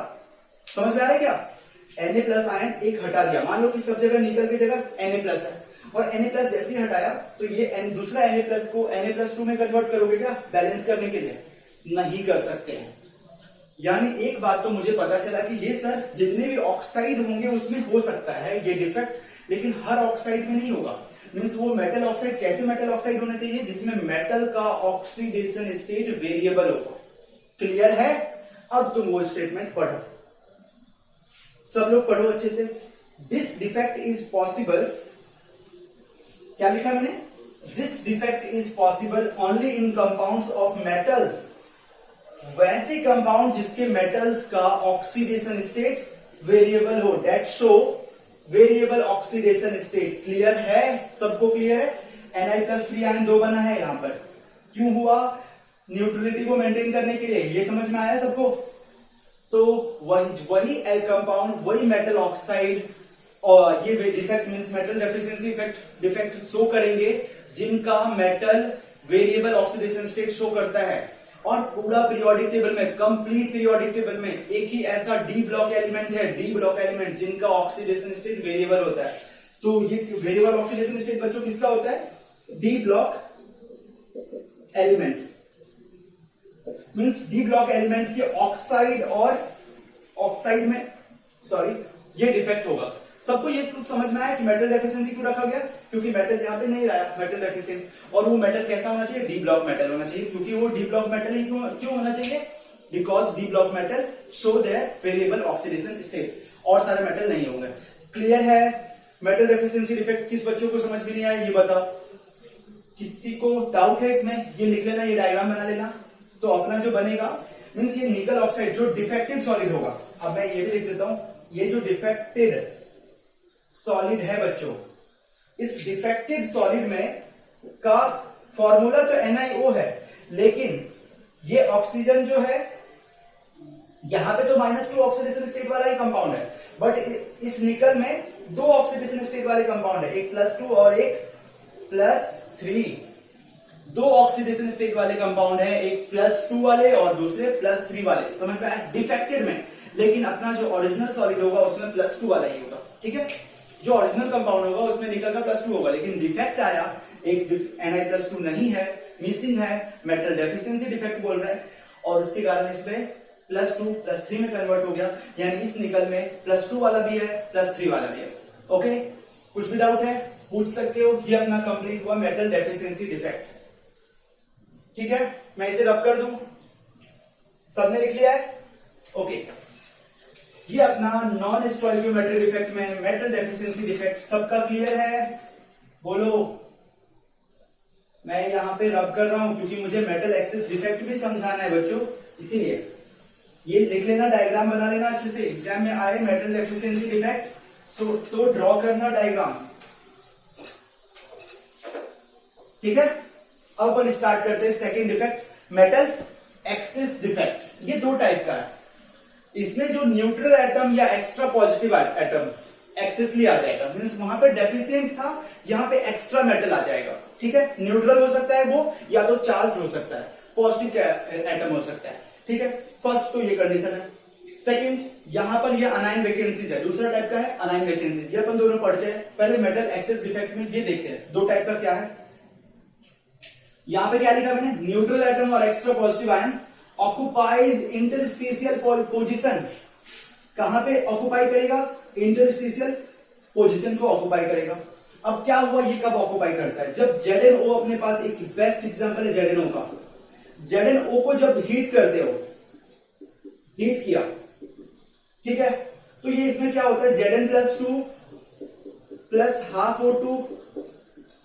समझ में आ रहा है क्या? Na+ आयन एक हटा दिया, मान लो कि सब जगह निकल की जगह Na+ है, और Na+ जैसे ही हटाया तो ये दूसरा Na+ को Na+2 में कन्वर्ट करोगे क्या बैलेंस करने के लिए? नहीं कर सकते हैं। यानी एक बात तो मुझे पता चला कि ये सर जितने भी ऑक्साइड होंगे उसमें हो सकता है ये डिफेक्ट, लेकिन हर ऑक्साइड में नहीं होगा। मींस वो मेटल ऑक्साइड, कैसे मेटल ऑक्साइड होना चाहिए जिसमें मेटल का ऑक्सीडेशन स्टेट वेरिएबल होगा। क्लियर है? अब तुम वो स्टेटमेंट पढ़ो, सब लोग पढ़ो अच्छे से। दिस डिफेक्ट इज पॉसिबल, क्या लिखा मैंने, this defect is possible only in compounds of metals, वैसे कंपाउंड जिसके मेटल्स का ऑक्सीडेशन स्टेट वेरिएबल हो, that show variable oxidation state. Clear है? सबको क्लियर है? Na+3 आयन 2 बना है यहां पर, क्यों हुआ? न्यूट्रलिटी को मेंटेन करने के लिए। ये समझ में आया सबको? तो वही कंपाउंड, वही मेटल ऑक्साइड और ये defect means metal deficiency effect defect show करेंगे जिनका metal variable oxidation state show करता है। और पूरा पीरियोडिक टेबल में, कंप्लीट पीरियोडिक टेबल में एक ही ऐसा डी ब्लॉक एलिमेंट है, डी ब्लॉक एलिमेंट जिनका ऑक्सीडेशन स्टेट वेरिएबल होता है। तो ये वेरिएबल ऑक्सीडेशन स्टेट बच्चों किसका होता है? D block element. Means D block element के ऑक्साइड और ऑक्साइड में, सॉरी, ये डिफेक्ट होगा। सबको ये समझ में आया कि मेटल डेफिशिएंसी क्यों रखा गया? क्योंकि मेटल यहां पे नहीं रहा मेटल डेफिशिएंट, और वो मेटल कैसा होना चाहिए? डी ब्लॉक मेटल होना चाहिए, क्योंकि वो डी ब्लॉक मेटल ही क्यों होना चाहिए? Because D block metal show their variable oxidation state, और सारे मेटल नहीं होंगे। क्लियर है? मेटल डेफिशिएंसी डिफेक्ट किस बच्चों को समझ में नहीं आया ये बताओ? किसी को डाउट है इसमें? ये लिख लेना, ये डायग्राम बना लेना। तो अपना जो बनेगा मींस ये निकल ऑक्साइड जो डिफेक्टेड सॉलिड होगा, अब मैं ये भी लिख देता हूं, ये जो डिफेक्टेड सॉलिड है बच्चों, इस डिफेक्टेड सॉलिड में का फॉर्मूला तो NiO है, लेकिन ये ऑक्सीजन जो है यहां पे तो -2 ऑक्सीडेशन स्टेट वाला ही कंपाउंड है, बट इस निकल में 2 ऑक्सीडेशन स्टेट वाले कंपाउंड है, एक +2 और एक +3। 2 ऑक्सीडेशन स्टेट वाले कंपाउंड है, एक +2 वाले और दूसरे +3 वाले। समझ में आया? डिफेक्टेड में, लेकिन अपना जो ओरिजिनल सॉलिड होगा उसमें +2 वाला ही होगा। ठीक है, जो ओरिजिनल कंपाउंड होगा उसमें निकल का +2 होगा, लेकिन डिफेक्ट आया, एक Na+2 नहीं है, मिसिंग है, मेटल डेफिशिएंसी डिफेक्ट बोल रहे हैं, और उसके कारण इसमें +2 +3 में कन्वर्ट हो गया। यानी इस निकल में +2 वाला भी है, +3 वाला भी है। ओके, कुछ भी डाउट है पूछ सकते हो। ये अपना कंप्लीट हुआ मेटल डेफिशिएंसी डिफेक्ट। ठीक है, मैं इसे रब कर दूं, सबने लिख लिया है? ओके, ये अपना नॉन स्टोइकियोमेट्रिक डिफेक्ट में मेटल डेफिशिएंसी डिफेक्ट सबका क्लियर है? बोलो। मैं यहाँ पे रब कर रहा हूं क्योंकि मुझे मेटल एक्सिस डिफेक्ट भी समझाना है बच्चों, इसीलिए ये लिख लेना, डायग्राम बना लेना अच्छे से, एग्जाम में आए मेटल एफिशिएंसी डिफेक्ट तो ड्रॉ करना डायग्राम, ठीक है। अब अपन स्टार्ट करते हैं second defect, metal axis defect. ये दो टाइप का है, इसमें जो न्यूट्रल एटम या एक्स्ट्रा पॉजिटिव एटम एक्सिस आ जाएगा, मीन्स वहां पे डेफिशिएंट था, यहाँ पे एक्स्ट्रा मेटल आ जाएगा, ठीक है। न्यूट्रल हो सकता है वो, या तो चार्ज हो सकता है, पॉजिटिव एटम हो सकता है, ठीक है। फर्स्ट तो ये कंडीशन है। सेकंड, यहां पर ये अनाइन वैकेंसीज है, दूसरा टाइप का है अनाइन वैकेंसीज। ये अपन दोनों पढ़ते हैं। पहले मेटल एक्सिस डिफेक्ट में ये देखते हैं दो टाइप का क्या है। यहां पे क्या लिखा मैंने, न्यूट्रल एटम और extra positive ion occupies interstitial position. कहां पे ऑक्युपाई करेगा, इंटरस्टिशियल पोजीशन को ऑक्युपाई करेगा। अब क्या हुआ, ये कब ऑक्युपाई करता है, जब ZnO अपने पास, एक बेस्ट एग्जांपल है ZnO का। ZnO को जब हीट करते हो, हीट किया, ठीक है, तो ये इसमें क्या होता है, Zn+2 plus half O2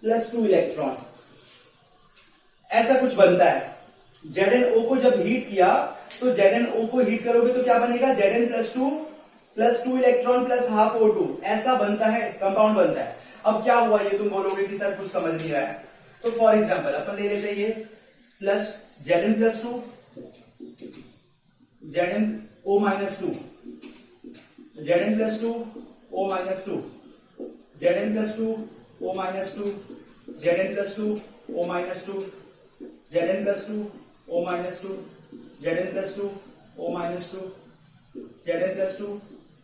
plus 2 electron, ऐसा कुछ बनता है। ZnO को जब हीट किया तो ZnO को हीट करोगे तो क्या बनेगा, Zn+2 plus 2 electron plus half O2, ऐसा बनता है, कंपाउंड बनता है। अब क्या हुआ, ये तुम बोलोगे कि सर कुछ समझ नहीं रहा है, तो फॉर एग्जाम्पल अपन ले लेते हैं ये plus Zn+2 ZnO-2 Zn+2 O-2 Zn+2 O-2 Zn+2 O-2 Zn+2 O-2 Zn+2 O-2 Zn+2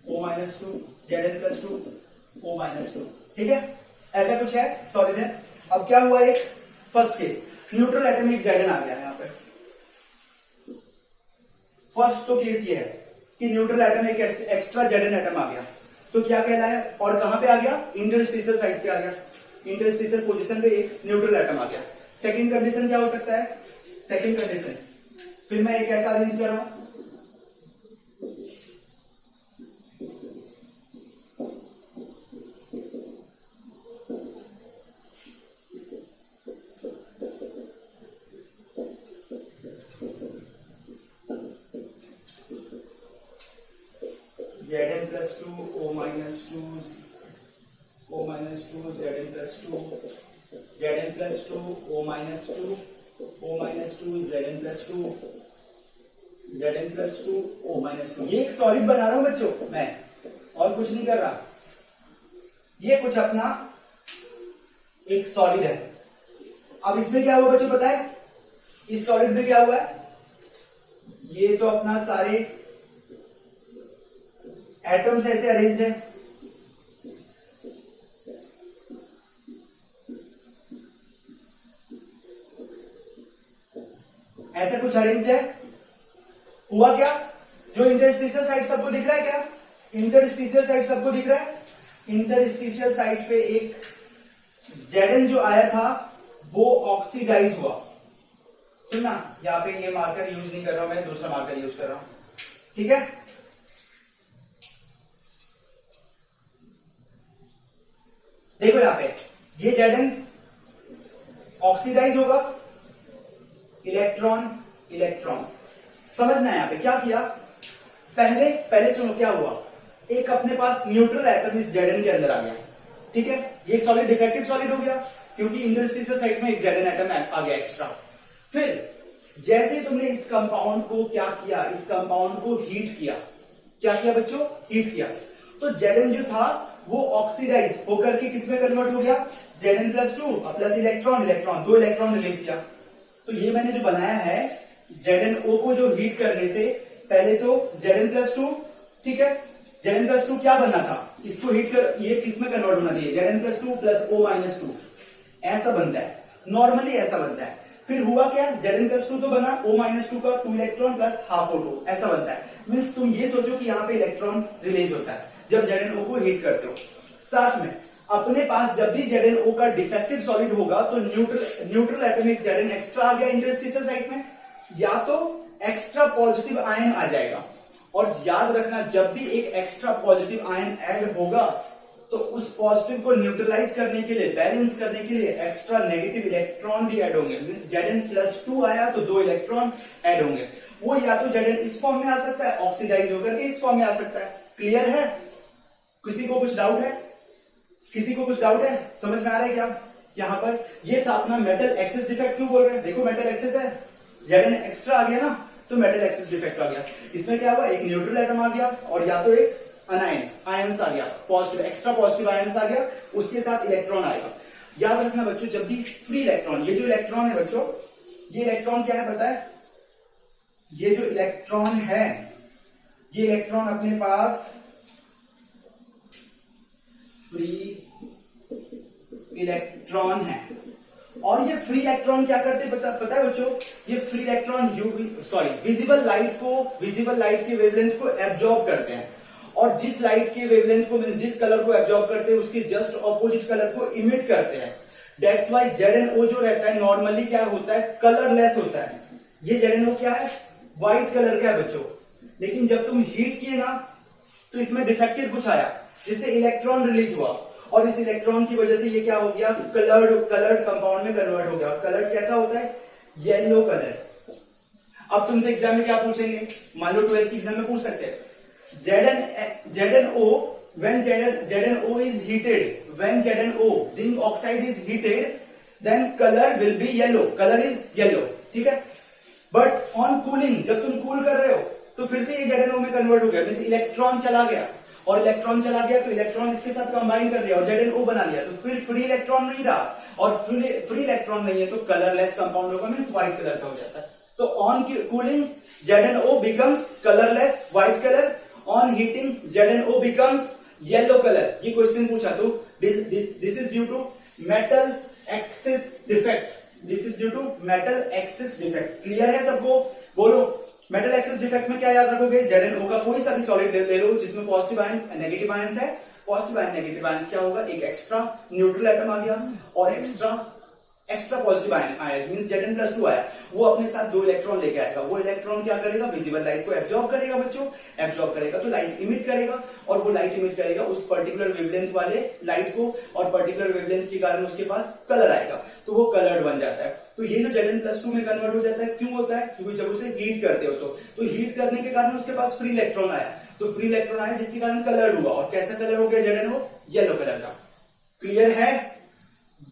O-2 Zn+2 O-2, ठीक है, ऐसा कुछ है, सॉलिड है। अब क्या हुआ, एक first case, neutral atomic Zn आ गया यहां पे। फर्स्ट तो केस ये है कि न्यूट्रल एटम एक एक्स्ट्रा Zn एटम आ गया, तो क्या कहना है, और कहां पे आ गया, इंटरस्टिशियल साइड पे आ गया, इंटरस्टिशियल पोजीशन पे एक न्यूट्रल एटम आ गया। सेकंड कंडीशन क्या हो सकता है, सेकंड कंडीशन, फिर मैं एक ऐसा अरेंज कर रहा हूं, Zn+2 O-2 O-2 Zn+2 Zn+2 O-2 O-2 Zn+2 Zn+2 O-2, ये एक सॉलिड बना रहा हूं बच्चों मैं, और कुछ नहीं कर रहा, ये कुछ अपना एक सॉलिड है। अब इसमें क्या हुआ बच्चों पता है, इस सॉलिड में क्या हुआ है, ये तो अपना सारे एटम्स ऐसे अरेंज है, ऐसे कुछ अरेंज है। हुआ क्या, जो इंटरस्टिशियल साइड सबको दिख रहा है, क्या इंटरस्टिशियल साइड सबको दिख रहा है, इंटरस्टिशियल साइड पे एक Zn जो आया था वो ऑक्सीडाइज हुआ। सुनना, यहां पे ये मार्कर यूज नहीं कर रहा हूं मैं, दूसरा मार्कर यूज कर रहा हूं, ठीक है। देखो यहां पे ये Zn ऑक्सीडाइज होगा, इलेक्ट्रॉन इलेक्ट्रॉन, समझना है यहां पे क्या किया, पहले सुनो क्या हुआ, एक अपने पास न्यूट्रल एटम इस Zn के अंदर आ गया, ठीक है, ये सॉलिड डिफेक्टिव सॉलिड हो गया क्योंकि इंटरस्टिशियल साइड में एक Zn एटम आ गया एक्स्ट्रा। फिर जैसे तुमने इस कंपाउंड को क्या किया, इस कंपाउंड को हीट किया, क्या किया बच्चों, हीट किया, तो Zn जो था वो ऑक्सीडाइज होकर के किसमें कन्वर्ट हो गया, Zn+2 plus electron electron, 2 electron release किया। तो ये मैंने जो बनाया है ZnO को जो हीट करने से पहले तो Zn+2, ठीक है, Zn+2 क्या बनना था, इसको हीट कर, ये किसमें कन्वर्ट होना चाहिए, Zn+2 प्लस O-2, ऐसा बनता है, नॉर्मली ऐसा बनता है। फिर हुआ क्या, Zn+2 तो बना, O-2 का 2 इलेक्ट्रॉन प्लस हाफ O2, ऐसा बनता है। मीन्स तुम ये सोचो कि यहाँ पे इलेक्ट्रॉन रिलीज होता है जब Zn-O को हीट करते हो। साथ में अपने पास जब भी Zn-O का डिफेक्टिव सॉलिड होगा तो न्यूट्रल एटमिक Zn एक्स्ट्रा आ गया इंटरस्टिशियल साइड में, या तो एक्स्ट्रा पॉजिटिव आयन आ जाएगा। और याद रखना, जब भी एक एक्स्ट्रा पॉजिटिव आयन ऐड होगा तो उस पॉजिटिव को न्यूट्रलाइज करने के लिए, बैलेंस करने के लिए एक्स्ट्रा नेगेटिव इलेक्ट्रॉन भी ऐड होंगे। मींस Zn+2 आया तो 2 इलेक्ट्रॉन ऐड होंगे। वो या तो Zn इस फॉर्म में आ सकता है, ऑक्सीडाइज होकर के इस फॉर्म में आ सकता है। क्लियर है? किसी को कुछ डाउट है? किसी को कुछ डाउट है? समझ में आ रहा है क्या? यहां पर ये था अपना मेटल एक्सेस डिफेक्ट। क्यों बोल रहे हैं? देखो मेटल एक्सेस है, Zn एक्स्ट्रा आ गया ना, तो मेटल एक्सेस डिफेक्ट आ गया। इसमें क्या हुआ, एक न्यूट्रल एटम आ गया और या तो एक अनायन आयंस आ गया, पॉजिटिव एक्स्ट्रा पॉजिटिव आयंस आ गया, उसके साथ इलेक्ट्रॉन आएगा। याद रखना बच्चों, जब भी फ्री इलेक्ट्रॉन, ये जो इलेक्ट्रॉन है बच्चों, ये इलेक्ट्रॉन क्या है पता है? ये जो इलेक्ट्रॉन है, ये इलेक्ट्रॉन अपने पास फ्री इलेक्ट्रॉन है। और ये फ्री इलेक्ट्रॉन क्या करते हैं पता है बच्चों? ये फ्री इलेक्ट्रॉन विजिबल लाइट के वेवलेंथ को एब्जॉर्ब करते हैं, और जिस लाइट के वेवलेंथ को, जिस कलर को एब्जॉर्ब करते हैं उसके जस्ट ऑपोजिट कलर को इमिट करते हैं। दैट्स व्हाई ZnO जो रहता है नॉर्मली क्या होता है, कलरलेस होता है। ये ZnO क्या है, व्हाइट कलर का है बच्चों। लेकिन जब तुम हीट किए ना तो इसमें डिफेक्टेड कुछ आया, जिससे इलेक्ट्रॉन रिलीज हुआ, और इस इलेक्ट्रॉन की वजह से ये क्या हो गया, कलर्ड कंपाउंड में कन्वर्ट हो गया। कलर कैसा होता है, येलो कलर। अब तुमसे एग्जाम में क्या पूछेंगे, मान लो 12th की एग्जाम में पूछ सकते हैं, ZnO when ZnO is heated, when ZnO zinc oxide is heated, then color will be yellow, color is yellow, ठीक है। बट ऑन कूलिंग, जब तुम कूल कर रहे हो तो फिर से ये ZnO में कन्वर्ट हो गया, मींस इलेक्ट्रॉन चला गया, और इलेक्ट्रॉन चला गया तो इलेक्ट्रॉन इसके साथ कंबाइन कर लिया और ZnO बना लिया, तो फिर फ्री इलेक्ट्रॉन नहीं रहा, और फ्री इलेक्ट्रॉन नहीं है तो कलरलेस कंपाउंड होगा, मींस व्हाइट कलर का हो जाता है। तो on cooling ZnO becomes colorless white color, on heating ZnO becomes yellow color। ये क्वेश्चन पूछा तो this is due to metal axis defect, this is due to metal axis defect। Clear है सबको? बोलो मेटल एक्सेस डिफेक्ट में क्या याद रखोगे, ZnO का कोई सा भी सॉलिड ले लो जिसमें पॉजिटिव आयन नेगेटिव आयंस है, पॉजिटिव आयन नेगेटिव आयंस क्या होगा, एक एक्स्ट्रा न्यूट्रल एटम आ गया और extra positive ion means Zn+2 आया, वो अपने साथ 2 इलेक्ट्रॉन लेके आएगा। वो इलेक्ट्रॉन क्या करेगा, विजिबल लाइट को एब्जॉर्ब करेगा बच्चों, एब्जॉर्ब करेगा तो लाइट इमिट करेगा, और वो लाइट इमिट करेगा उस पर्टिकुलर वेवलेंथ वाले लाइट को, और पर्टिकुलर वेवलेंथ के कारण उसके पास कलर आएगा, तो वो कलर्ड बन जाता है। तो ये जो Zn+2 में कन्वर्ट हो जाता है, क्यों होता है, क्योंकि जब उसे हीट करते हो तो हीट करने के कारण उसके पास फ्री इलेक्ट्रॉन आया, तो फ्री इलेक्ट्रॉन आया जिसके कारण कलर्ड हुआ, और कैसा कलर हो गया ZnO, येलो कलर का। क्लियर है?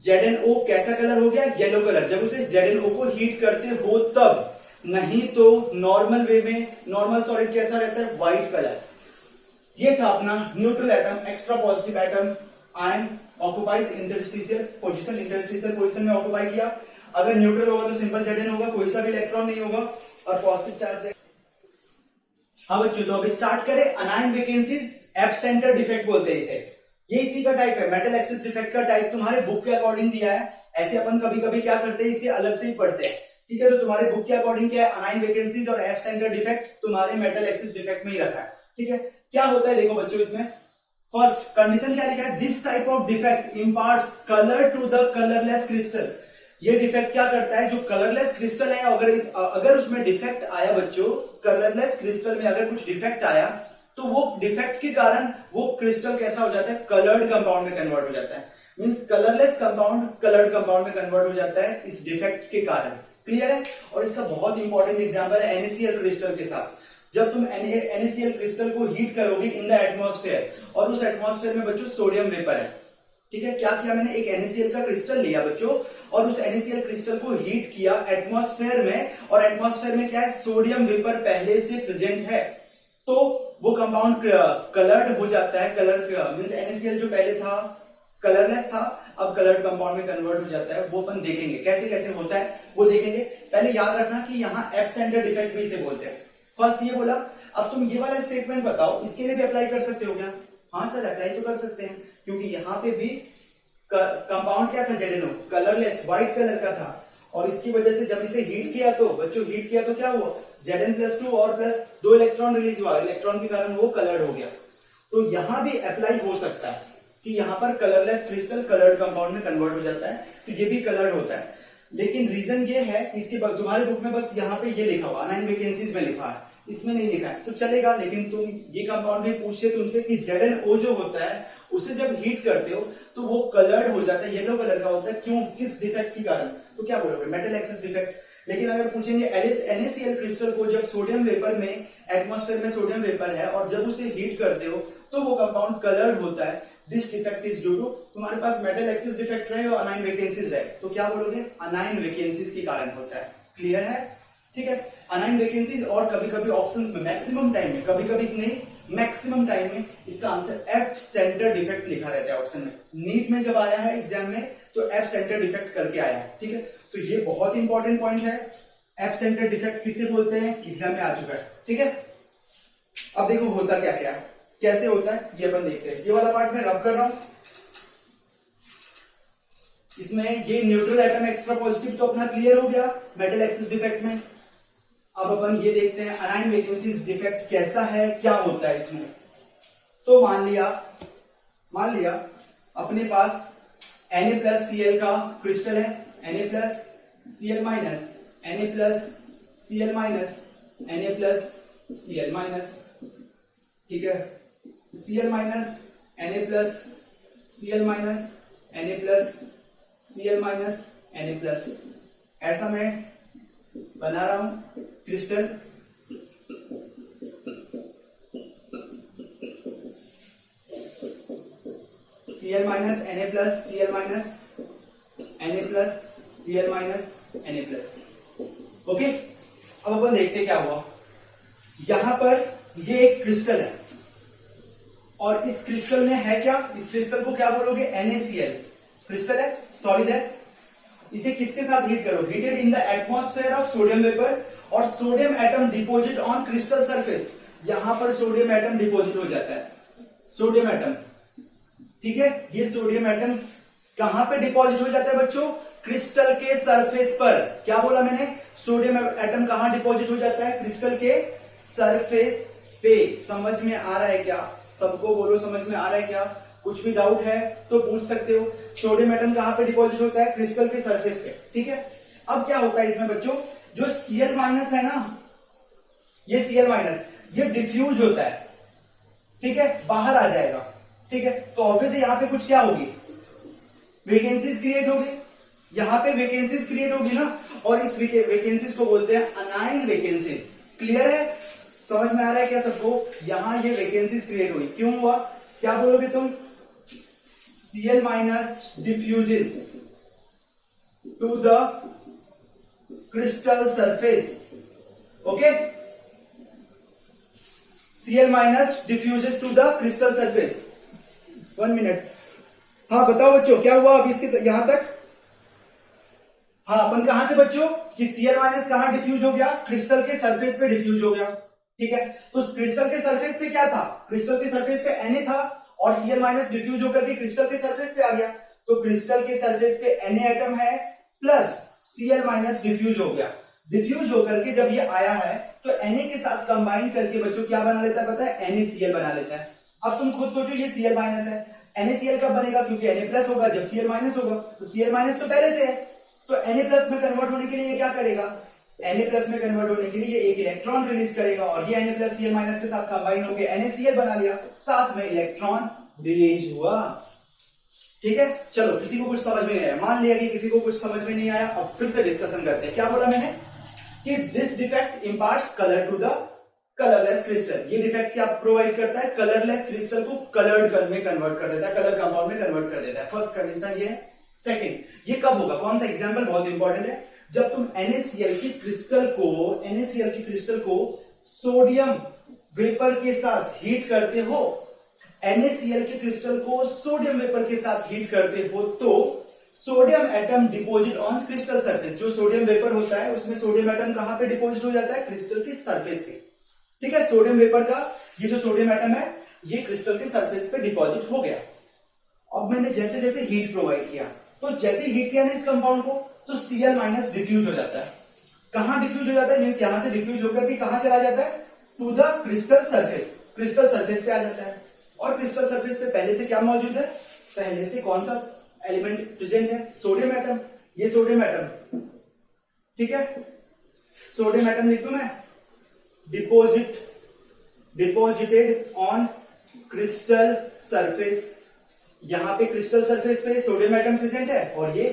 ZnO कैसा कलर हो गया, येलो कलर, जब उसे ZnO को हीट करते हो तब, नहीं तो नॉर्मल वे में नॉर्मल सॉलिड कैसा रहता है, व्हाइट कलर। ये था अपना neutral atom, extra positive atom, ion occupies interstitial position में ऑक्युपाई किया। अगर न्यूट्रल होगा तो सिंपल Zn होगा, कोई सा भी इलेक्ट्रॉन नहीं होगा, और पॉजिटिव चार्ज है। हाँ बच्चों, तो अब स्टार्ट करें अनायन वैकेंसीज, एप सेंटर डिफेक्ट बोलते हैं इसे। ये इसी का टाइप है, मेटल एक्सेस डिफेक्ट का टाइप तुम्हारे बुक के अकॉर्डिंग दिया है। ऐसे अपन कभी कभी क्या करते हैं, इसे अलग से ही पढ़ते हैं, ठीक है। तो तुम्हारे बुक के अकॉर्डिंग क्या है, अनायन वैकेंसीज और एफ सेंटर डिफेक्ट तुम्हारे मेटल एक्सेस डिफेक्ट में ही रखा है, ठीक है। क्या होता है देखो बच्चों, इसमें फर्स्ट कंडीशन क्या लिखा है, this type of defect imparts colour to the colourless crystal. ये डिफेक्ट क्या करता है, जो कलरलेस क्रिस्टल है, अगर उसमें डिफेक्ट आया बच्चों, कलरलेस क्रिस्टल में अगर कुछ डिफेक्ट आया तो वो डिफेक्ट के कारण वो क्रिस्टल कैसा हो जाता है, कलर्ड कंपाउंड में कन्वर्ट हो जाता है। Means colourless compound coloured compound में कन्वर्ट हो जाता है इस डिफेक्ट के कारण। क्लियर है? और इसका बहुत इंपॉर्टेंट एग्जांपल है NaCl क्रिस्टल के साथ। जब तुम NaCl क्रिस्टल को हीट करोगे इन द एटमॉस्फेयर, और उस एटमॉस्फेयर में बच्चों सोडियम वेपर है, ठीक है। क्या किया मैंने, एक NaCl का क्रिस्टल लिया बच्चों, और उस NaCl क्रिस्टल को हीट किया एटमॉस्फेयर में, और एटमॉस्फेयर में क्या है, सोडियम वेपर पहले से प्रेजेंट है, तो वो कंपाउंड कलर्ड हो जाता है। कलर मींस NaCl जो पहले था कलरलेस था, अब कलर्ड कंपाउंड में कन्वर्ट हो जाता है। वो अपन देखेंगे कैसे कैसे होता है, वो देखेंगे। पहले याद रखना कि यहाँ एप सेंटर डिफेक्ट भी इसे बोलते हैं। फर्स्ट ये बोला, अब तुम ये वाला स्टेटमेंट बताओ, इसके लिए भी अप्लाई कर सकते हो क्या? हाँ सर, अप्लाई तो कर सकते हैं, क्योंकि यहाँ पे भी कंपाउंड क्या था, ZnO कलरलेस व्हाइट कलर का था, और इसकी वजह से जब इसे हीट किया तो बच्चों हीट किया तो क्या हुआ, Zn+2 और प्लस 2 इलेक्ट्रॉन रिलीज हुआ, इलेक्ट्रॉन के कारण वो कलर्ड हो गया। तो यहां भी अप्लाई हो सकता है कि यहां पर कलरलेस क्रिस्टल कलर्ड कंपाउंड में कन्वर्ट हो जाता है, तो ये भी कलर्ड होता है। लेकिन रीजन ये है, इसके बाद तुम्हारे बुक में बस यहाँ पे ये लिखा हुआ, अनायन वैकेंसीज में लिखा है, इसमें नहीं लिखा है, तो चलेगा। लेकिन तुम ये कंपाउंड में पूछे तुमसे कि ZnO जो होता है उसे जब हीट करते हो तो वो कलर्ड हो जाता है, येलो कलर का होता है। क्यों? किस डिफेक्ट के कारण? तो क्या बोलोगे? Metal access defect. लेकिन अगर पूछेंगे NaCl क्रिस्टल को जब सोडियम वेपर में, एटमॉस्फेयर में सोडियम वेपर है और जब उसे हीट करते हो तो वो कंपाउंड कलर्ड होता है, this defect is due to, तुम्हारे पास मेटल एक्सेस डिफेक्ट रहे और अनाइन वैकेंसीज रहे, तो क्या बोलोगे? अनाइन वैकेंसीज के कारण होता है। क्लियर है? ठीक है। अनाइन वैकेंसीज और कभी कभी ऑप्शंस में मैक्सिमम टाइम में, कभी कभी नहीं, मैक्सिमम टाइम में इसका आंसर एफ सेंटर डिफेक्ट लिखा रहता है ऑप्शन में। नीट में जब आया है एग्जाम में तो एफ सेंटर डिफेक्ट करके आया है। ठीक है, तो ये बहुत इंपॉर्टेंट पॉइंट है। एफ सेंटर डिफेक्ट किसे बोलते हैं? एग्जाम में आ चुका है। ठीक है, अब देखो होता क्या क्या है, कैसे होता है ये अपन देखते हैं। ये वाला पार्ट मैं रब कर रहा हूं, इसमें ये न्यूट्रल एटम एक्स्ट्रा पॉजिटिव तो अपना क्लियर हो गया मेटल एक्सेस डिफेक्ट में। अब अपन ये देखते हैं अनाइन वैकेंसीज डिफेक्ट कैसा है, क्या होता है इसमें। तो मान लिया अपने पास Na+Cl का क्रिस्टल है, Na+Cl-, Na+Cl-, ठीक है, Cl-, Na+Cl-, Na+Cl-, ऐसा मैं बना रहा हूं crystal. Cl-, Na+Cl-, Na+Cl-, Na+, okay. अब अपन देखते क्या हुआ। यहां पर ये एक क्रिस्टल है और इस क्रिस्टल में है क्या? इस क्रिस्टल को क्या बोलोगे? NaCl क्रिस्टल है, सॉलिड है। इसे किसके साथ हीट करो? Heated in the atmosphere of sodium vapour और sodium atom deposit on crystal surface. यहां पर सोडियम एटम डिपोजिट हो जाता है, सोडियम एटम। ठीक है, ये सोडियम एटम कहां पे डिपॉजिट हो जाता है बच्चों? क्रिस्टल के सरफेस पर। क्या बोला मैंने? सोडियम एटम कहां डिपॉजिट हो जाता है? क्रिस्टल के सरफेस पे। समझ में आ रहा है क्या? सबको बोलो समझ में आ रहा है क्या? कुछ भी डाउट है तो पूछ सकते हो। सोडियम एटम कहां पे डिपॉजिट होता है? क्रिस्टल के सरफेस पे। ठीक है, अब क्या होता है इसमें बच्चों? जो Cl- है ना, ये Cl- ये डिफ्यूज होता है। ठीक है, बाहर आ जाएगा। ठीक है, तो ऑब्वियसली यहां पे कुछ क्या होगी? वैकेंसीज क्रिएट होगी। यहां पे वैकेंसीज क्रिएट होगी ना, और इस वैकेंसीज को बोलते हैं अनाइन वैकेंसीज। क्लियर है? समझ में आ रहा है क्या सबको? यहां ये वैकेंसीज क्रिएट हुई, क्यों हुआ? क्या बोलोगे तुम? Cl- diffuses to the crystal surface. Okay? Cl- diffuses to the crystal surface. 1 minute. हाँ बताओ बच्चों क्या हुआ अभी इसके यहां तक? हाँ, अपन कहां थे बच्चों कि Cl- कहां डिफ्यूज हो गया? क्रिस्टल के सरफेस पे डिफ्यूज हो गया। ठीक है, तो क्रिस्टल के सरफेस पे क्या था? क्रिस्टल के सरफेस पे Na था और Cl- डिफ्यूज होकर के क्रिस्टल के सरफेस पे आ गया। तो क्रिस्टल के सरफेस पे Na एटम है प्लस Cl- डिफ्यूज हो गया। डिफ्यूज होकर के जब ये आया है तो Na के साथ कंबाइन करके बच्चों क्या बना लेता है पता है? NaCl बना लेता है। अब तुम खुद सोचो, ये Cl- है, NaCl कब बनेगा? क्योंकि Na+ होगा जब Cl- होगा, तो Cl- तो पहले से है, तो Na+ में कन्वर्ट होने के लिए ये क्या करेगा? Na+ में कन्वर्ट होने के लिए ये एक इलेक्ट्रॉन रिलीज करेगा और ये Na+ Cl- के साथ कंबाइन होकर NaCl बना लिया, साथ में इलेक्ट्रॉन रिलीज हुआ। ठीक है, चलो किसी को कुछ समझ में नहीं आया, मान लिया कि किसी को कुछ समझ में नहीं आया। अब फिर से डिस्कशन करते हैं। क्या बोला मैंने कि this defect imparts colour to the colourless crystal. ये डिफेक्ट क्या प्रोवाइड करता है? कलरलेस क्रिस्टल को कलर्ड में कन्वर्ट कर देता है, कलर कंपाउंड में कन्वर्ट कर देता है। फर्स्ट कंडीशन ये है। सेकंड, ये कब होगा? कौन सा एग्जांपल बहुत इंपॉर्टेंट है? जब तुम NaCl की क्रिस्टल को सोडियम वेपर के साथ हीट करते हो, NaCl के क्रिस्टल को सोडियम वेपर के साथ हीट करते हो तो sodium atom deposit on crystal surface. जो सोडियम वेपर होता है उसमें सोडियम एटम कहां पे डिपोजिट हो जाता है? क्रिस्टल के सरफेस पे। ठीक है, सोडियम वेपर का ये जो सोडियम एटम है ये क्रिस्टल के सरफेस पे डिपोजिट हो गया। अब मैंने जैसे जैसे हीट प्रोवाइड किया, तो जैसे हीट किया ना इस कंपाउंड को, तो Cl- डिफ्यूज हो जाता है। कहां डिफ्यूज हो जाता है? मींस यहां से डिफ्यूज होकर के कहां चला जाता है? To the crystal surface. Crystal surface पे आ जाता है। और क्रिस्टल सरफेस पे पहले से क्या मौजूद है? पहले से कौन सा एलिमेंट प्रेजेंट है? Sodium atom. ये सोडियम एटम, ठीक है, सोडियम एटम लिख दूं मैं, डिपोजिटेड ऑन क्रिस्टल सरफेस यहाँ पे क्रिस्टल सरफेस पे सोडियम एटम प्रेजेंट है और ये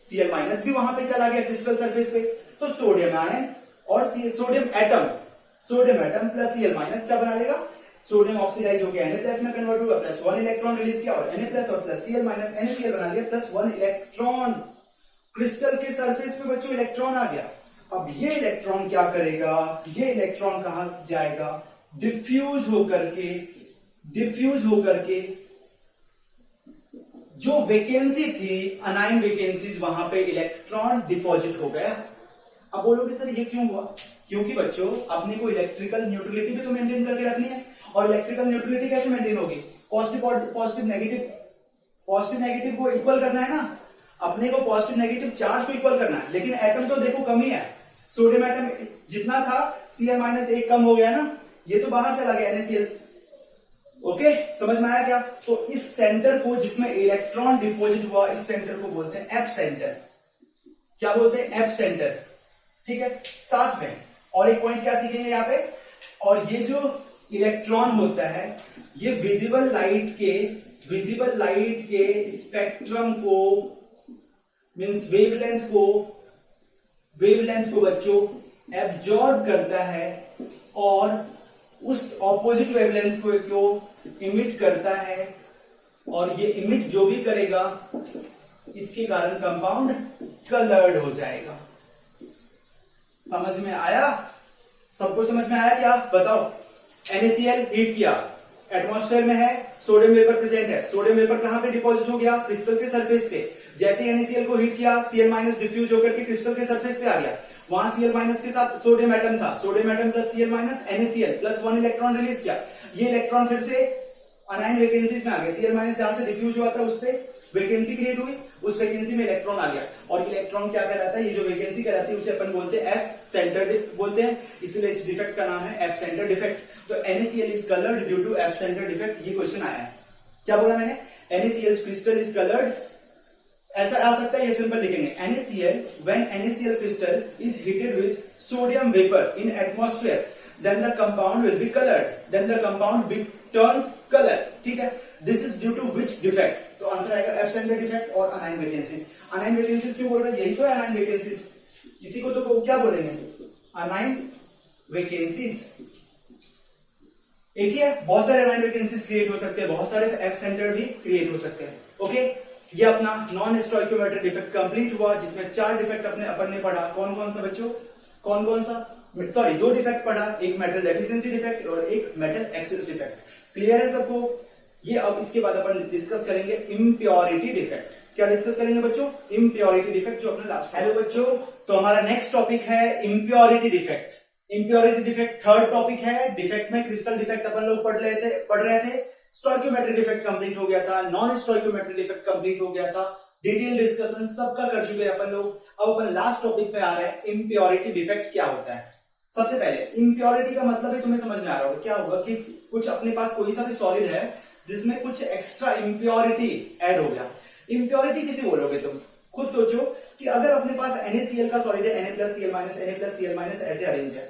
Cl माइनस भी वहां पे चला गया क्रिस्टल सरफेस पे, तो सोडियम आयन और sodium atom plus Cl minus क्या बना लेगा, सोडियम ऑक्सीडाइज हो गया Na+ में कन्वर्ट होगा, प्लस 1 इलेक्ट्रॉन रिलीज किया और Na+ और प्लस Cl माइनस NaCl बना लिया, प्लस 1 इलेक्ट्रॉन क्रिस्टल के सरफेस पे बच्चों इलेक्ट्रॉन आ गया। अब ये इलेक्ट्रॉन क्या करेगा, ये इलेक्ट्रॉन कहां जाएगा, डिफ्यूज होकर के जो वैकेंसी थी अनाइन वैकेंसीज वहां पे इलेक्ट्रॉन डिपॉजिट हो गया। अब बोलोगे सर ये क्यों हुआ, क्योंकि बच्चों अपने को इलेक्ट्रिकल न्यूट्रलिटी भी तो मेंटेन करके रखनी है, और इलेक्ट्रिकल न्यूट्रलिटी कैसे मेंटेन होगी, पॉजिटिव नेगेटिव को इक्वल करना है ना, अपने को पॉजिटिव नेगेटिव चार्ज को इक्वल करना है। लेकिन एटम तो देखो कम ही है, सोडियम एटम जितना था Cl माइनस एक कम हो गया ना, ये तो बाहर चला गया NaCl। ओके, समझ में आया क्या? तो इस सेंटर को जिसमें इलेक्ट्रॉन डिपॉजिट हुआ, इस सेंटर को बोलते हैं एफ सेंटर। क्या बोलते हैं, एफ सेंटर। ठीक है, साथ में और एक पॉइंट क्या सीखेंगे यहाँ पे, और ये जो इलेक्ट्रॉन होता है ये विजिबल लाइट के स्पेक्ट्रम को मींस वेवलेंथ को बच्चों एब्जॉर्ब करता है और उस ऑपोजिट वेवलेंथ को इमिट करता है, और ये इमिट जो भी करेगा इसके कारण कंपाउंड कलर्ड हो जाएगा। समझ में आया? सबको समझ में आया क्या? बताओ। NaCl हीट किया, एटमॉस्फेयर में है, सोडियम वेपर प्रेजेंट है, सोडियम वेपर कहां पे डिपॉजिट हो गया, क्रिस्टल के सरफेस पे। जैसे NaCl को हीट किया, Cl माइनस डिफ्यूज होकर के क्रिस्टल के सरफेस पे आ गया, वहां Cl माइनस के साथ सोडियम एटम था, sodium atom plus Cl minus NaCl plus 1 electron release किया, ये इलेक्ट्रॉन फिर से अनाइन वैकेंसीज में आ गए, Cl माइनस जहां से डिफ्यूज हुआ था उस पे वैकेंसी क्रिएट हुई, उस वैकेंसी में इलेक्ट्रॉन आ गया, और इलेक्ट्रॉन क्या कहलाता है, ये जो वैकेंसी कहलाती है उसे अपन बोलते हैं एफ सेंटर बोलते हैं, इसलिए इस डिफेक्ट का नाम है एफ सेंटर डिफेक्ट। तो NaCl is coloured due to F centre defect, ये क्वेश्चन आया है। क्या बोला मैंने, NaCl क्रिस्टल इज कलर्ड, ऐसा आ सकता है, ये सिंपल लिखेंगे, NaCl when NaCl crystal is heated with sodium vapor in atmosphere then the compound will be colored, then the compound turns color। ठीक है, this is due to which defect? तो answer आएगा F centre defect और anion vacancies. Anion vacancies क्यों बोल रहे हैं, यही तो है अनाइन वैकेंसीज, इसी को तो क्या बोलेंगे, अनाइन वैकेंसीज। एक ही है, बहुत सारे अनाइन वैकेंसीज क्रिएट हो सकते हैं, बहुत सारे एफ सेंटर भी क्रिएट हो सकते हैं। ओके, ये अपना नॉन स्टोइकियोमेट्रिक डिफेक्ट कंप्लीट हुआ, जिसमें 4 डिफेक्ट अपन ने पढ़ा। कौन कौन सा बच्चों, कौन कौन सा, सॉरी 2 डिफेक्ट पढ़ा, एक मेटल डेफिशिएंसी डिफेक्ट और एक मेटल एक्सेस डिफेक्ट। क्लियर है सबको? ये अब इसके बाद अपन डिस्कस करेंगे इम्प्योरिटी डिफेक्ट। क्या डिस्कस करेंगे बच्चों, इम्प्योरिटी डिफेक्ट, जो अपना लास्ट। हेलो बच्चों, तो हमारा नेक्स्ट टॉपिक है impurity defect. Impurity defect third topic है। डिफेक्ट में क्रिस्टल डिफेक्ट अपन लोग पढ़ रहे थे, स्टोइकियोमेट्रिक डिफेक्ट कंप्लीट हो गया था, नॉन स्टोइकियोमेट्रिक डिफेक्ट कंप्लीट हो गया था, डिटेल डिस्कशन सबका कर चुके हैं अपन लोग। अब अपन लास्ट टॉपिक पे आ रहे हैं, इम्प्योरिटी डिफेक्ट क्या होता है। सबसे पहले इम्प्योरिटी का मतलब ही तुम्हें समझ में आ रहा होगा, क्या होगा कि कुछ अपने पास कोई सा भी सॉलिड है जिसमें कुछ एक्स्ट्रा इम्प्योरिटी ऐड हो गया। इम्प्योरिटी किसे बोलोगे तुम, खुद सोचो कि अगर अपने पास NaCl का सॉलिड है, Na+Cl माइनस ऐसे अरेंज है,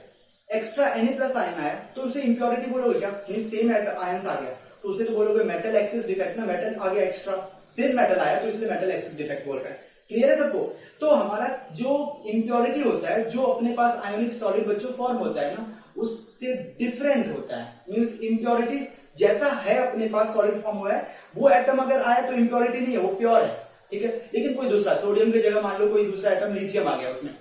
एक्स्ट्रा Na+ आयन आया तो उसे इम्प्योरिटी बोलोगे क्या, सेम आयंस आ गया तो उसे तो बोलोगे मेटल एक्सेस डिफेक्ट ना, मेटल आ गया एक्स्ट्रा, सेम मेटल आया तो इसलिए मेटल एक्सेस डिफेक्ट बोल रहे हैं। क्लियर है सबको? तो हमारा जो इम्प्योरिटी होता है, जो अपने पास आयोनिक सॉलिड बच्चों फॉर्म होता है ना, उससे डिफरेंट होता है। मींस इम्प्योरिटी जैसा है अपने पास सॉलिड फॉर्म हुआ है, वो एटम अगर आया तो इम्प्योरिटी नहीं है, वो प्योर है। ठीक है, लेकिन कोई दूसरा सोडियम की जगह मान लो कोई दूसरा एटम लिथियम आ गया उसमें,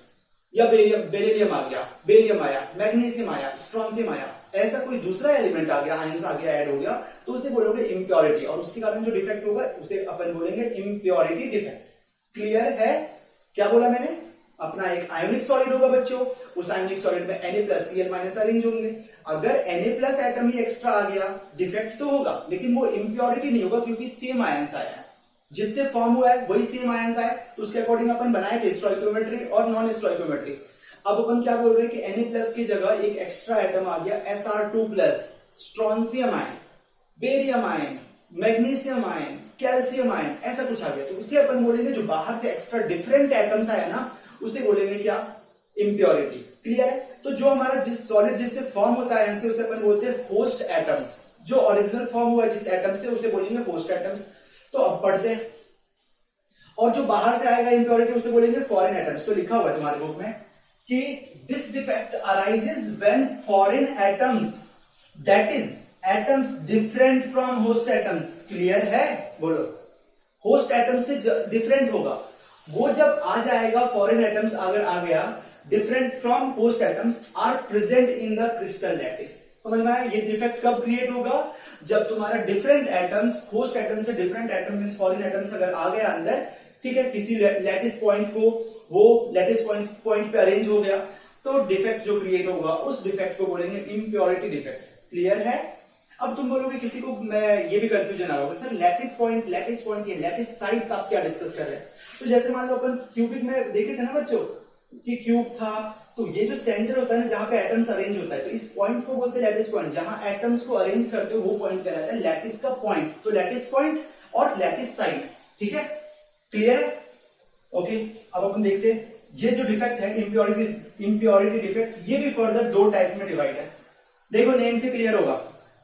या बेरिलियम आ गया, बेरियम आया, मैग्नीशियम आया, स्ट्रोंशियम आया, ऐसा कोई दूसरा एलिमेंट आ गया, आयंस आ गया, ऐड हो गया, तो उसे बोलोगे इम्प्योरिटी, और उसके कारण जो डिफेक्ट होगा उसे अपन बोलेंगे इम्प्योरिटी डिफेक्ट। क्लियर है? क्या बोला मैंने, अपना एक आयोनिक सॉलिड होगा बच्चों, उस आयोनिक सॉलिड में Na+Cl- अरेंज होंगे, अगर Na+ एटम ही एक्स्ट्रा आ गया, डिफेक्ट तो होगा लेकिन वो इम्प्योरिटी नहीं होगा, क्योंकि सेम आयंस आया है, जिससे फॉर्म हुआ है वही सेम आयंस आया, तो उसके अकॉर्डिंग अपन बनाए थे स्टोइकियोमेट्री और नॉन स्टोइकियोमेट्री। अब अपन क्या बोल रहे हैं कि Na+ की जगह एक एक्स्ट्रा एटम आ गया, Sr2+, strontium ion, barium ion, magnesium ion, calcium ion, ऐसा कुछ आ गया, तो उसे अपन बोलेंगे, जो बाहर से एक्स्ट्रा डिफरेंट एटम्स आया ना, उसे बोलेंगे क्या, इम्प्योरिटी। क्लियर है? तो जो हमारा जिस सॉलिड जिससे फॉर्म होता है उसे अपन बोलते हैं होस्ट एटम्स, जो ओरिजिनल फॉर्म हुआ जिस एटम से उसे बोलेंगे होस्ट एटम्स। तो अब पढ़ते हैं। और जो बाहर से आएगा इंप्योरिटी उसे बोलेंगे फॉरेन एटम्स। तो लिखा हुआ है तुम्हारे बुक में कि this defect arises when foreign atoms, that is atoms different from host atoms. Clear है? बोलो। होस्ट एटम्स से डिफरेंट होगा वो जब आ जाएगा, फॉरेन एटम्स अगर आ गया, different from host atoms are present in the crystal lattice. समझ में आया? ये डिफेक्ट कब क्रिएट होगा? जब तुम्हारा डिफरेंट एटम्स, होस्ट एटम से different atom means foreign atoms अगर आ गया अंदर, ठीक है, किसी लैटिस पॉइंट को, वो लैटिस पॉइंट पे अरेंज हो गया, तो डिफेक्ट जो क्रिएट होगा उस डिफेक्ट को बोलेंगे इम्प्योरिटी डिफेक्ट। क्लियर है? अब तुम बोलोगे, किसी को मैं ये भी कंफ्यूजन आ रहा होगा, सर लैटिस पॉइंट ये लैटिस साइड्स आप क्या डिस्कस कर रहे हैं? तो जैसे मान लो अपन क्यूबिक में देखे थे ना बच्चों कि क्यूब था, तो ये जो सेंटर होता है ना जहां पे एटम्स अरेंज होता है, तो इस पॉइंट को बोलते हैं लैटिस पॉइंट। जहां एटम्स को अरेंज करते हो वो पॉइंट कहलाता है लैटिस का पॉइंट। तो लैटिस पॉइंट और लैटिस साइड, ठीक है? क्लियर है? ओके, अब अपन देखते हैं ये जो डिफेक्ट है इंप्योरिटी डिफेक्ट, ये भी फर्दर दो टाइप में डिवाइड है। देखो नेम से क्लियर होगा।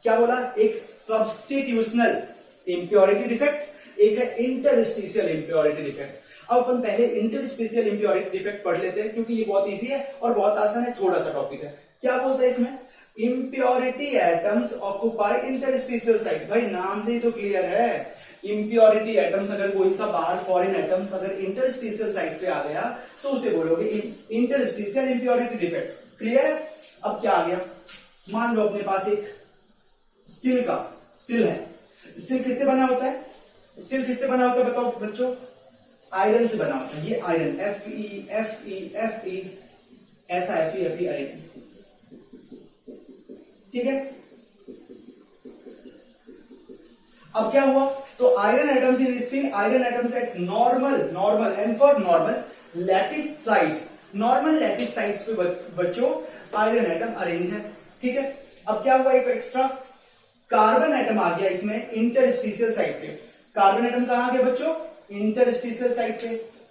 क्या बोला? एक सब्स्टिट्यूशनल इंप्योरिटी डिफेक्ट, एक है इंटरस्टिशियल इंप्योरिटी डिफेक्ट। अब अपन पहले इंटरस्टिशियल इंप्योरिटी डिफेक्ट पढ़ लेते हैं क्योंकि ये बहुत इजी है और बहुत आसान है, थोड़ा सा टॉपिक है। क्या बोलते हैं इसमें? Impurity atoms occupy interstitial site. भाई नाम से ही तो क्लियर है, इंप्योरिटी एटम्स अगर कोई सा बाहर फॉरेन एटम्स अगर इंटरस्टिशियल साइट पे आ गया तो उसे बोलोगे इंटरस्टिशियल इंप्योरिटी डिफेक्ट। क्लियर है? अब क्या आ गया? मान लो अपने पास एक स्टील है। स्टील किससे बना होता है? स्टील किससे बना होता है बताओ बच्चों? आयरन से बना होता है। ये आयरन Fe ऐसा Fe आयरन, ठीक है? अब क्या हुआ? तो iron atoms in steel, iron atoms eight normal and for normal lattice sides, normal lattice sides पे बच्चों आयरन एटम अरेंज है, ठीक है? अब क्या हुआ? एक एक्स्ट्रा कार्बन एटम आ गया इसमें इंटरस्टिशियल साइड पे। कार्बन एटम कहां आ गया बच्चों? इंटरस्टिशियल साइड पे।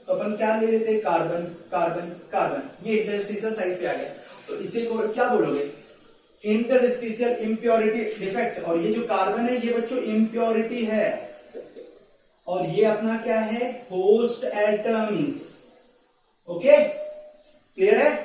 तो अपन क्या ले लेते हैं? कार्बन कार्बन कार्बन, ये इंटरस्टिशियल साइड पे आ गया। तो इसे को क्या बोलोगे? Interstitial impurity defect. और ये जो कार्बन है ये बच्चों इंप्योरिटी है, और ये अपना क्या है? Host atoms. ओके, क्लियर है?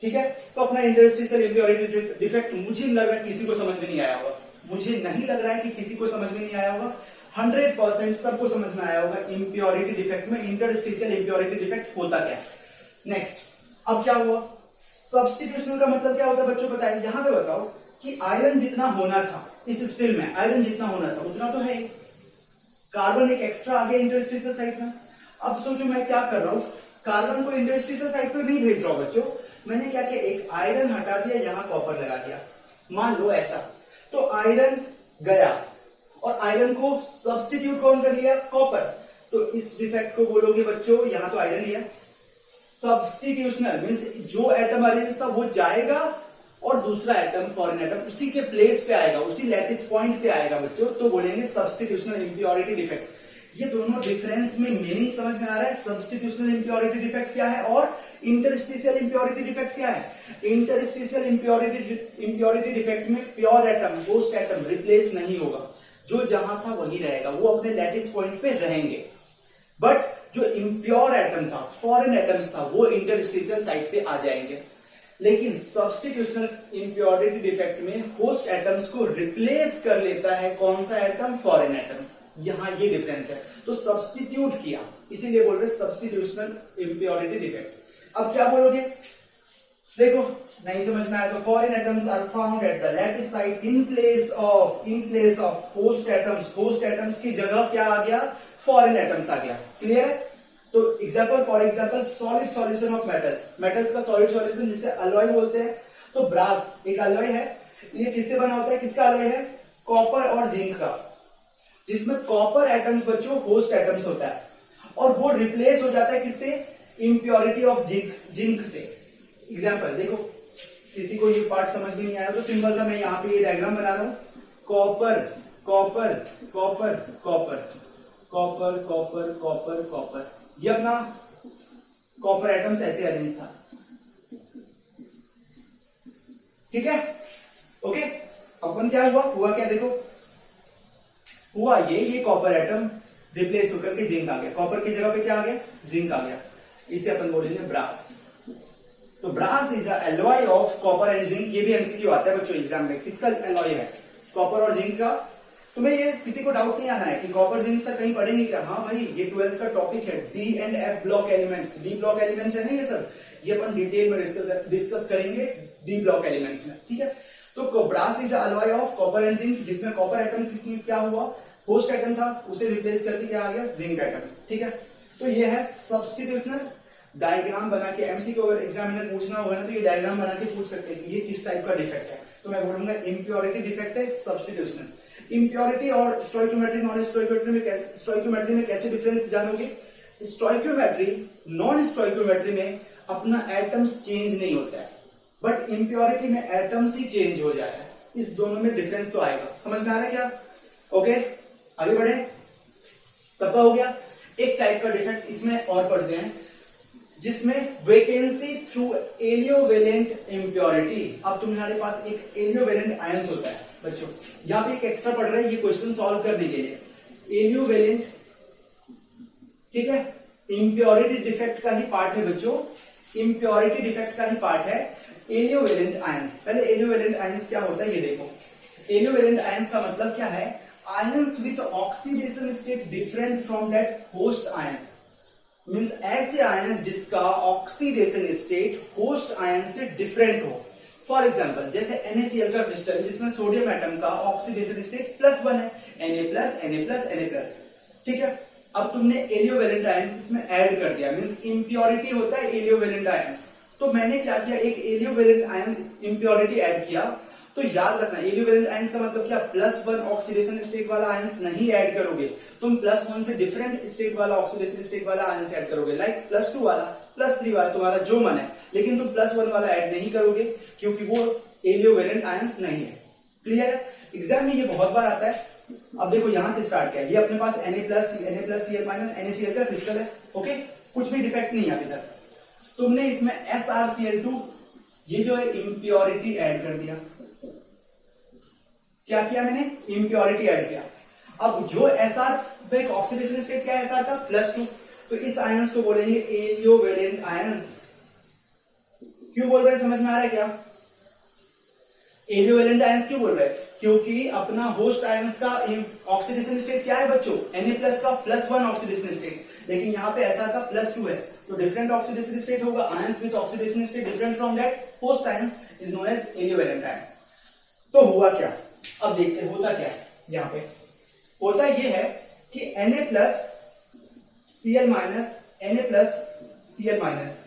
ठीक है? तो अपना इंटरस्टिशियल इंप्योरिटी डिफेक्ट मुझे लग रहा है किसी को समझ में नहीं आया होगा, मुझे नहीं लग रहा है कि किसी को समझ में नहीं आया होगा। 100% सबको समझ में आया होगा इंप्योरिटी डिफेक्ट में इंटरस्टिशियल इंप्योरिटी डिफेक्ट होता क्या है। नेक्स्ट, अब क्या हुआ? सब्स्टिट्यूशनल का मतलब क्या होता है बच्चों बताइए? यहां पे बताओ कि आयरन जितना होना था इस स्टील में, आयरन जितना होना था उतना तो है, कार्बन एक एक्स्ट्रा आ गया इंटरस्टिशियल साइड में। अब सोचो मैं क्या कर रहा हूं, कार्बन को इंटरस्टिशियल साइड पे नहीं भेज रहा हूं बच्चों, मैंने क्या किया? एक आयरन हटा दिया, यहां कॉपर लगा दिया, मान लो ऐसा। तो आयरन गया और आयरन को सब्स्टिट्यूट कौन कर लिया? कॉपर। तो इस डिफेक्ट को बोलोगे बच्चों, यहां तो आयरन लिया, सब्स्टिट्यूशनल मींस जो एटम अरेंज था वो जाएगा और दूसरा एटम, फॉरेन एटम उसी के प्लेस पे आएगा, उसी लैटिस पॉइंट पे आएगा बच्चों, तो बोलेंगे सब्स्टिट्यूशनल इंप्योरिटी डिफेक्ट। ये दोनों डिफरेंस में मीनिंग समझ में आ रहा है? सब्स्टिट्यूशनल इंप्योरिटी डिफेक्ट क्या है और इंटरस्टिशियल इंप्योरिटी डिफेक्ट क्या है? इंटरस्टिशियल इंप्योरिटी डिफेक्ट में pure atom, host atom replace नहीं होगा, जो जहां था वही रहेगा, वो अपने लैटिस पॉइंट पे रहेंगे। बट जो इम्प्योर एटम था, फॉरेन एटम्स था, वो इंटरस्टिशियल साइड पे आ जाएंगे। लेकिन सब्स्टिट्यूशनल इंप्योरिटी डिफेक्ट में होस्ट एटम्स को रिप्लेस कर लेता है कौन सा एटम? Foreign atoms. यहां ये डिफरेंस है, तो सब्स्टिट्यूट किया, इसीलिए बोल रहे सब्स्टिट्यूशनल इंप्योरिटी डिफेक्ट। अब क्या बोलोगे? देखो नहीं समझ में आया तो foreign atoms are found at the lattice site in place of host atoms. Host atoms की जगह क्या आ गया? फॉरेन एटम्स आ गया। क्लियर है? तो for example solid solution of metals का सॉलिड सॉल्यूशन जिसे अलॉय बोलते हैं। तो ब्रास एक अलॉय है, ये किससे बना होता है? किसका अलॉय है? कॉपर और जिंक का, जिसमें कॉपर एटम्स बच्चों होस्ट एटम्स होता है और वो रिप्लेस हो जाता है किससे? इंप्योरिटी ऑफ जिंक से। एग्जाम्पल देखो, किसी को ये पार्ट समझ में नहीं आया तो सिंपल सा मैं यहाँ पे ये डायग्राम बना रहा हूं, copper copper copper copper copper copper copper copper, ये अपना कॉपर एटम्स ऐसे अरेंज था, ठीक है? ओके, अपन क्या हुआ क्या देखो, हुआ ये कॉपर एटम रिप्लेस होकर के जिंक आ गया, कॉपर की जगह पे क्या आ गया, जिंक आ गया, इसे अपन बोलेंगे ब्रास। तो brass is a alloy of copper and zinc. ये भी एमसीक्यू आता है बच्चों एग्जाम में, किसका एलॉय है, कॉपर और जिंक का। तुम्हें ये किसी को डाउट नहीं आना है कि कॉपर जिंक से कहीं पढ़ेंगे क्या, हाँ भाई ये 12th का टॉपिक है, d and f block elements, d block elements है ना ये सब, ये अपन डिटेल में डिस्कस करेंगे डी ब्लॉक एलिमेंट्स में, ठीक है। तो brass is alloy of copper and zinc, जिसमें कॉपर एटम किसमें क्या हुआ, होस्ट एटम था, उसे रिप्लेस करके क्या आ गया, जिंक एटम, ठीक है। तो ये है सब्स्टिट्यूशनल। डायग्राम बना के एमसीक्यू अगर एग्जामिनर पूछना होगा ना तो ये डायग्राम बना के पूछ सकते हैं कि ये किस टाइप का डिफेक्ट है। तो मैं बोलूंगा इम्प्योरिटी डिफेक्ट है, सब्स्टिट्यूशनल। इम्प्योरिटी और स्टोइकियोमेट्री नॉन स्टोइकियोमेट्री में कैसे डिफरेंस जानोगे। स्टोइकियोमेट्री नॉन स्टोइकियोमेट्री में अपना एटम्स चेंज नहीं होता है, बट इम्प्योरिटी में एटम्स ही चेंज हो जाता है। इस दोनों में डिफरेंस तो आएगा, समझ में आ रहा है क्या। ओके आगे बढ़े, सबका हो गया। एक टाइप का डिफेक्ट इसमें और पढ़ते हैं जिसमें वेकेंसी थ्रू एलियोवेलेंट इम्प्योरिटी। अब तुम्हारे पास एक एलियोवेलेंट आयंस होता है बच्चों, यहां पे एक एक्स्ट्रा पढ़ रहा है ये क्वेश्चन सॉल्व करने के लिए। एलियोवेलेंट, ठीक है, इम्प्योरिटी डिफेक्ट का ही पार्ट है बच्चों, इम्प्योरिटी डिफेक्ट का ही पार्ट है एलियोवेलेंट आयंस। पहले एलियोवेलेंट आयंस क्या होता है ये देखो। एलियोवेलेंट आयंस का मतलब क्या है, ions with oxidation state different from that host ions. Means ऐसे आयंस जिसका ऑक्सीडेशन स्टेट होस्ट आयंस से डिफरेंट हो। फॉर एग्जांपल जैसे NaCl का क्रिस्टल जिसमें सोडियम एटम का ऑक्सीडेशन स्टेट +1 है, Na+, ठीक है। अब तुमने एलियोवेलेंट आयंस इसमें ऐड कर दिया, मींस इंप्योरिटी होता है एलियोवेलेंट आयंस। तो मैंने क्या किया, एक एलियोवेलेंट आयंस इंप्योरिटी ऐड किया। तो याद रखना एलियोवेलेंट आयंस का मतलब क्या, +1 ऑक्सीडेशन स्टेट वाला आयंस नहीं ऐड करोगे तुम, +1 से डिफरेंट स्टेट वाला ऑक्सीडेशन स्टेट वाला आयंस ऐड करोगे, लाइक +2 वाला, +3 वाला, तुम्हारा जो मन है, लेकिन तुम +1 वाला ऐड नहीं करोगे क्योंकि वो एलियोवेलेंट आयंस नहीं है। क्लियर है, एग्जाम में ये बहुत बार आता है। अब देखो यहां से स्टार्ट किया, ये अपने पास Na+Cl- NaCl का क्रिस्टल है, ओके, कुछ भी डिफेक्ट नहीं है अभी तक। तुमने इसमें SrCl2 ये जो है इम्प्योरिटी ऐड कर दिया। क्या किया मैंने, इम्प्योरिटी ऐड किया। अब जो Sr पे ऑक्सीडेशन स्टेट क्या है Sr का, +2, तो इस आयंस को बोलेंगे एलियोवेलेंट आयंस। क्यों बोल रहे हैं, समझ में आ रहा है क्या। एलियोवेलेंट आयंस क्यों बोल रहे हैं, क्योंकि अपना होस्ट आयंस का ऑक्सीडेशन स्टेट क्या है बच्चों, Na+ का +1 ऑक्सीडेशन स्टेट, लेकिन यहाँ पे Sr का +2 है, तो डिफरेंट ऑक्सीडेशन स्टेट होगा। Ions with oxidation state different from that host ions is known as aliovalent ion. तो हुआ क्या, अब देखते हैं होता क्या है। यहां पे होता यह है कि Na+Cl-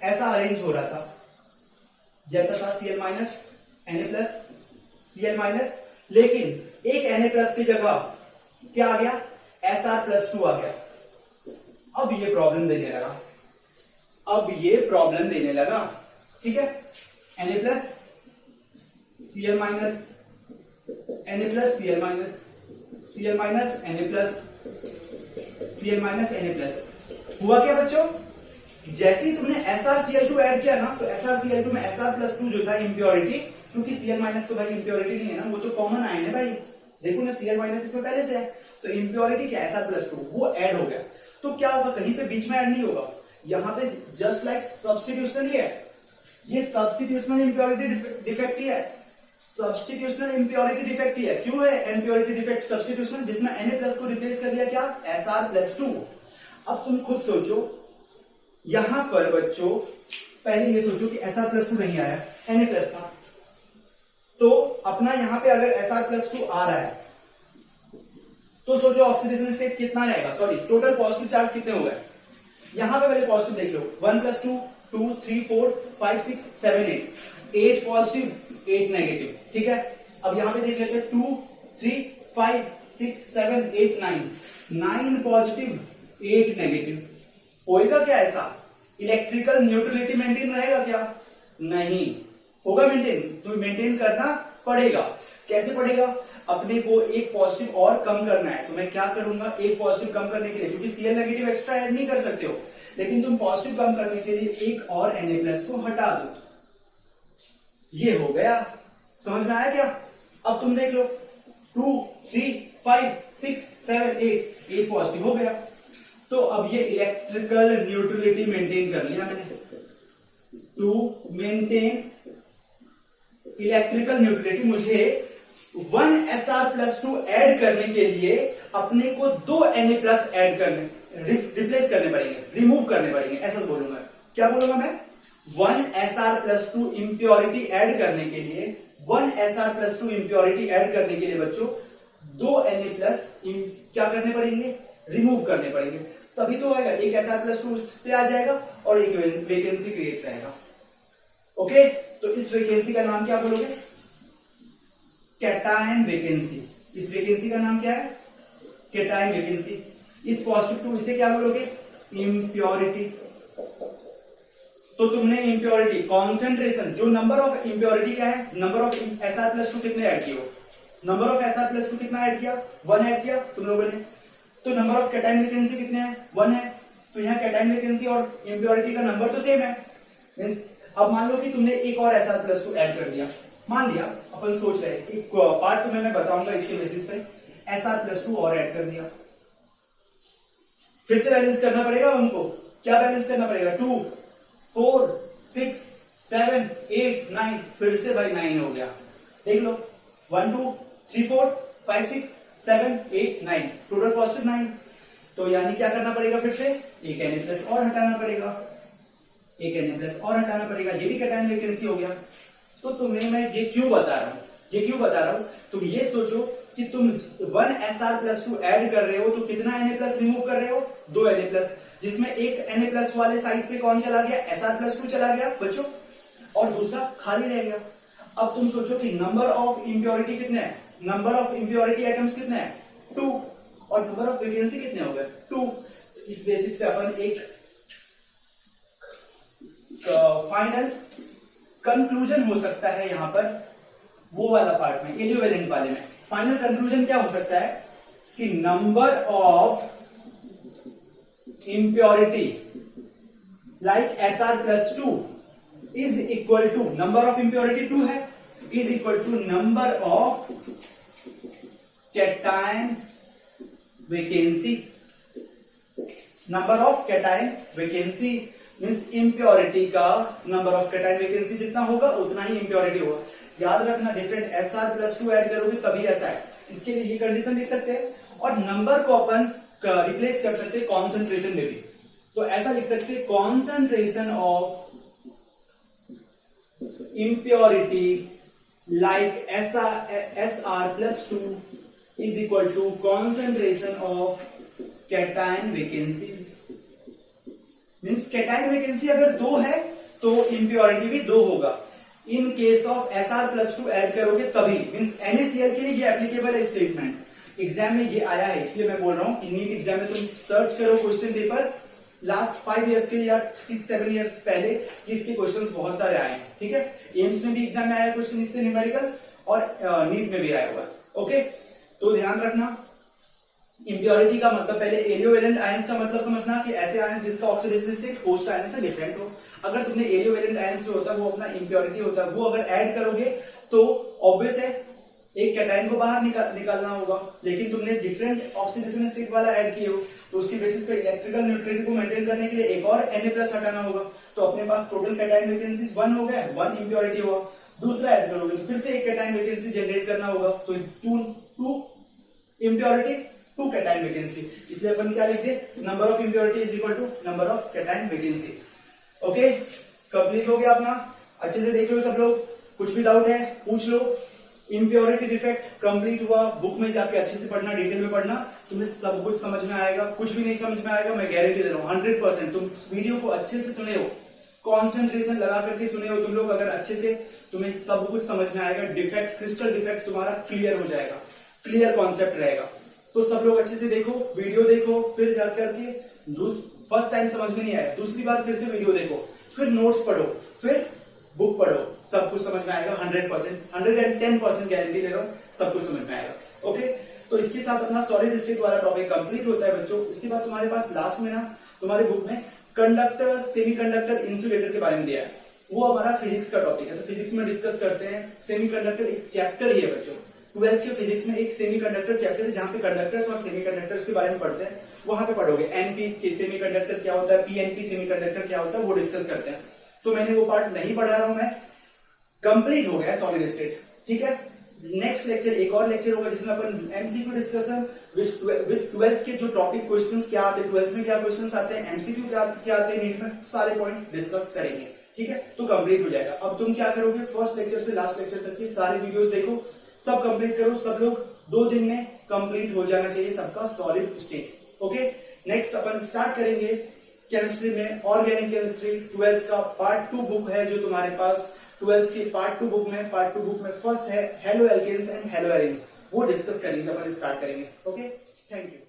ऐसा अरेंज हो रहा था जैसा था Na+Cl-, लेकिन एक Na+ की जगह क्या आ गया, Sr+2 आ गया। अब ये प्रॉब्लम देने लगा, ठीक है। Na+Cl-, Na+Cl-, हुआ क्या बच्चों, जैसे ही तुमने SrCl2 ऐड किया ना, तो SrCl2 में Sr+2 जो था इंप्योरिटी, क्योंकि Cl- तो भाई इंप्योरिटी नहीं है ना, वो तो कॉमन आयन है भाई, देखो ना Cl- इसमें पहले से है, तो इंप्योरिटी क्या Sr+2 वो ऐड हो गया। तो क्या होगा, कहीं पे बीच में ऐड नहीं होगा, यहां पे जस्ट लाइक सब्स्टिट्यूशनल ही है, ये सब्स्टिट्यूशनल इंप्योरिटी डिफेक्ट ही है, सब्स्टिट्यूशनल इंप्योरिटी डिफेक्ट ही है। क्यों है इंप्योरिटी डिफेक्ट सब्स्टिट्यूशनल, जिसमें Na+ को रिप्लेस कर दिया क्या, Sr+2। अब तुम खुद सोचो, यहां पर बच्चों पहले ये सोचो कि Sr+2 नहीं आया Na+ का, तो अपना यहां पे अगर Sr+2 आ रहा है तो सोचो ऑक्सीडेशन स्टेट कितना रहेगा, सॉरी टोटल पॉजिटिव चार्ज कितने हो गए। यहां पे पहले पॉजिटिव देख लो, 1 + 2 2 3 4 5 6 7 8 पॉजिटिव 8 नेगेटिव, ठीक है। अब यहां पे देख लेते हैं 2 3 5 6 7 8 9 पॉजिटिव 8 नेगेटिव। होएगा क्या ऐसा, इलेक्ट्रिकल न्यूट्रलिटी मेंटेन रहेगा क्या, नहीं होगा मेंटेन, तो मेंटेन करना पड़ेगा। कैसे पड़ेगा, अपने को एक पॉजिटिव और कम करना है, तो मैं क्या करूंगा, एक पॉजिटिव कम करने के लिए, क्योंकि Cl- एक्स्ट्रा ऐड नहीं कर सकते हो, लेकिन तुम पॉजिटिव कम करने के लिए एक और Na+ को हटा दो, ये हो गया, समझ में आया क्या। अब तुम देख लो 2 3 5 6 7 8 पॉजिटिव हो गया, तो अब ये इलेक्ट्रिकल न्यूट्रलिटी मेंटेन कर लिया मैंने। टू मेंटेन इलेक्ट्रिकल न्यूट्रलिटी, मुझे 1SR+2 ऐड करने के लिए अपने को 2 Na+ ऐड करने, रिप्लेस करने पड़ेंगे, रिमूव करने पड़ेंगे, ऐसा बोलूंगा। क्या बोलूंगा मैं? 1SR+2 इंप्योरिटी ऐड करने के लिए, 1SR+2 इंप्योरिटी ऐड करने के लिए बच्चों 2 Na+ क्या करने पड़ेंगे? रिमूव करने पड़ेंगे, तभी तो आएगा। एक SR+2 उस पे आ जाएगा और एक वैकेंसी क्रिएट रहेगा। ओके, तो इस वैकेंसी का नाम क्या बोलोगे? Cation vacancy. इस वैकेंसी का नाम क्या है? Cation vacancy. इस +2 इसे क्या बोलोगे? इंप्योरिटी। तो तुमने इंप्योरिटी कॉन्सेंट्रेशन, जो नंबर ऑफ इंप्योरिटी क्या है, नंबर ऑफ SR+2 कितने ऐड किए हो? नंबर ऑफ SR+2 कितना ऐड किया? 1 ऐड किया तुम लोगों ने। तो नंबर ऑफ कैटायन वैकेंसी कितने हैं? 1 है। तो यहाँ कैटायन वैकेंसी और इंप्योरिटी का नंबर तो सेम है। मींस अब मान लो कि तुमने एक और SR+2 ऐड कर दिया, मान लिया, अपन सोच रहे एक पार्ट तुम्हें मैं बताऊंगा इसके बेसिस पे, SR+2 और ऐड कर दिया, फिर से बैलेंस करना पड़ेगा उनको। क्या बैलेंस करना पड़ेगा? 2 4 6 7 8 9, फिर से भाई 9 हो गया। देख लो 1 2 3 4 5 6 7 8 9, टोटल +9। तो यानी क्या करना पड़ेगा? फिर से एक Na+ और हटाना पड़ेगा, एक Na+ और हटाना पड़ेगा, ये भी कैटायन वैकेंसी हो गया। तो तुम्हें मैं ये क्यों बता रहा हूं? ये क्यों बता रहा हूं? तुम ये सोचो कि तुम 1SR+2 ऐड कर रहे हो तो कितना Na+ रिमूव कर रहे हो? 2 Na+, जिसमें एक Na+ वाले साइड पे कौन चला गया? SR+2 चला गया बच्चों, और दूसरा खाली रह गया। अब तुम सोचो कि नंबर ऑफ इंप्योरिटी कितने हैं? नंबर ऑफ इंप्योरिटी आइटम्स कितने हैं? 2, और नंबर ऑफ वैकेंसी कितने हो गए? 2। तो इस बेसिस पे अपन एक फाइनल कंक्लूजन हो सकता है यहां पर, वो वाला पार्ट में, इक्विवेलेंट वाले में फाइनल कंक्लूजन क्या हो सकता है कि number of impurity like SR+2 is equal to, number of impurity 2 है, is equal to number of cation vacancy. Number of cation vacancy means impurity का नंबर ऑफ कैटायन वैकेंसी जितना होगा उतना ही इंप्योरिटी होगा। याद रखना, डिफरेंट SR+2 ऐड करोगे तभी ऐसा है। इसके लिए ये कंडीशन लिख सकते हैं, और नंबर को अपन रिप्लेस कर सकते हैं कॉन्सेंट्रेशन में भी। तो ऐसा लिख सकते हैं, concentration of impurity like SR+2 is equal to concentration of cation vacancies. Means cation vacancy अगर 2 है तो इंप्योरिटी भी 2 होगा। In case of SR+2 add करोगे तभी, मीन्स NaCl के लिए ये एप्लीकेबल है स्टेटमेंट। एग्जाम में ये आया है, इसलिए मैं बोल रहा हूं कि नीट एग्जाम में तुम सर्च करो क्वेश्चन पेपर लास्ट 5 इयर्स के या 6-7 इयर्स पहले, इसके क्वेश्चंस बहुत सारे आए हैं। ठीक है, एम्स में भी एग्जाम में आया क्वेश्चन इससे न्यूमेरिकल, और नीट में भी आया हुआ। ओके, तो ध्यान रखना, इंप्योरिटी का मतलब पहले एलियोवेलेंट आयंस का मतलब समझना कि ऐसे आयंस जिसका ऑक्सीडेशन स्टेट होस्ट आयंस से डिफरेंट हो। अगर तुमने एलियोवेलेंट आयंस जो होता है वो अपना इंप्योरिटी होता है, वो अगर ऐड करोगे तो ऑब्वियस है एक कैटायन को बाहर निकालना होगा, लेकिन तुमने डिफरेंट ऑक्सीडेशन स्टेट वाला ऐड किए हो तो उसकी बेसिस पे इलेक्ट्रिकल न्यूट्रलिटी को मेंटेन करने के लिए एक और Na+ हटाना होगा। तो अपने पास टोटल कैटायन वैकेंसीज 1 हो गए, 1 इंप्योरिटी होगा। दूसरा ऐड करोगे तो फिर से एक कैटायन वैकेंसी जनरेट करना होगा, तो 2 इंप्योरिटी 2 कैटायन वैकेंसी। इसलिए अपन क्या लिख दे, number of impurity is equal to number of cation vacancy. Okay, complete हो गया अपना। अच्छे से देख लो सब लोग, कुछ भी डाउट है पूछ लो। इंप्योरिटी डिफेक्ट कंप्लीट हुआ, बुक में जाके अच्छे से पढ़ना, डिटेल में पढ़ना, तुम्हें सब कुछ समझ में आएगा। कुछ भी नहीं समझ में आएगा मैं गारंटी दे रहा हूँ 100%। तुम वीडियो को अच्छे से सुने हो, कॉन्सेंट्रेशन लगा करके सुने हो तुम लोग, अगर अच्छे से तुम्हें सब कुछ समझ में आएगा। डिफेक्ट, क्रिस्टल डिफेक्ट तुम्हारा क्लियर हो जाएगा, क्लियर कॉन्सेप्ट रहेगा। तो सब लोग अच्छे से देखो, वीडियो देखो, फिर जाकर के फर्स्ट टाइम समझ में नहीं आया, दूसरी बार फिर से वीडियो देखो, फिर नोट्स पढ़ो, फिर बुक पढ़ो, सब कुछ समझ में आएगा। 100%, 110% गारंटी ले रहा हूं, सब कुछ समझ में आएगा। ओके, तो इसके साथ अपना सॉलिड स्टेट वाला टॉपिक कंप्लीट होता है बच्चों। इसके बाद तुम्हारे पास लास्ट में ना तुम्हारे बुक में कंडक्टर, सेमीकंडक्टर, इंसुलेटर के बारे में दिया है, वो हमारा फिजिक्स का टॉपिक है। तो फिजिक्स में डिस्कस करते हैं। सेमीकंडक्टर एक चैप्टर ही है बच्चों, ट्वेल्थ के फिजिक्स में एक सेमीकंडक्टर चैप्टर है जहां पे कंडक्टर्स और सेमीकंडक्टर्स के बारे में पढ़ते हैं, वहां पे पढ़ोगे। एनपी सेमीकंडक्टर क्या होता है, पीएनपी सेमीकंडक्टर क्या होता है, वो डिस्कस करते हैं। तो मैंने वो पार्ट नहीं पढ़ा रहा हूं मैं, कंप्लीट हो गया सॉलिड स्टेट, ठीक है। नेक्स्ट लेक्चर एक और लेक्चर होगा जिसमें अपन एमसीक्यू डिस्कशन विद ट्वेल्थ के जो टॉपिक क्वेश्चंस क्या आते हैं, ट्वेल्थ में क्या क्वेश्चंस आते हैं, एमसीक्यू क्या आते हैं नीट में, सारे पॉइंट डिस्कस करेंगे, ठीक है। तो कंप्लीट हो जाएगा। अब तुम क्या करोगे, फर्स्ट लेक्चर से लास्ट लेक्चर तक के सारे वीडियोस देखो, सब कंप्लीट करो। सब लोग 2 दिन में कंप्लीट हो जाना चाहिए सबका सॉलिड स्टेट, ओके। नेक्स्ट अपन स्टार्ट करेंगे केमिस्ट्री में, ऑर्गेनिक केमिस्ट्री, ट्वेल्थ का पार्ट 2 बुक है जो तुम्हारे पास, ट्वेल्थ की पार्ट 2 बुक में फर्स्ट है haloalkanes and haloarenes, वो डिस्कस करेंगे अपन, स्टार्ट करेंगे, ओके। Thank you.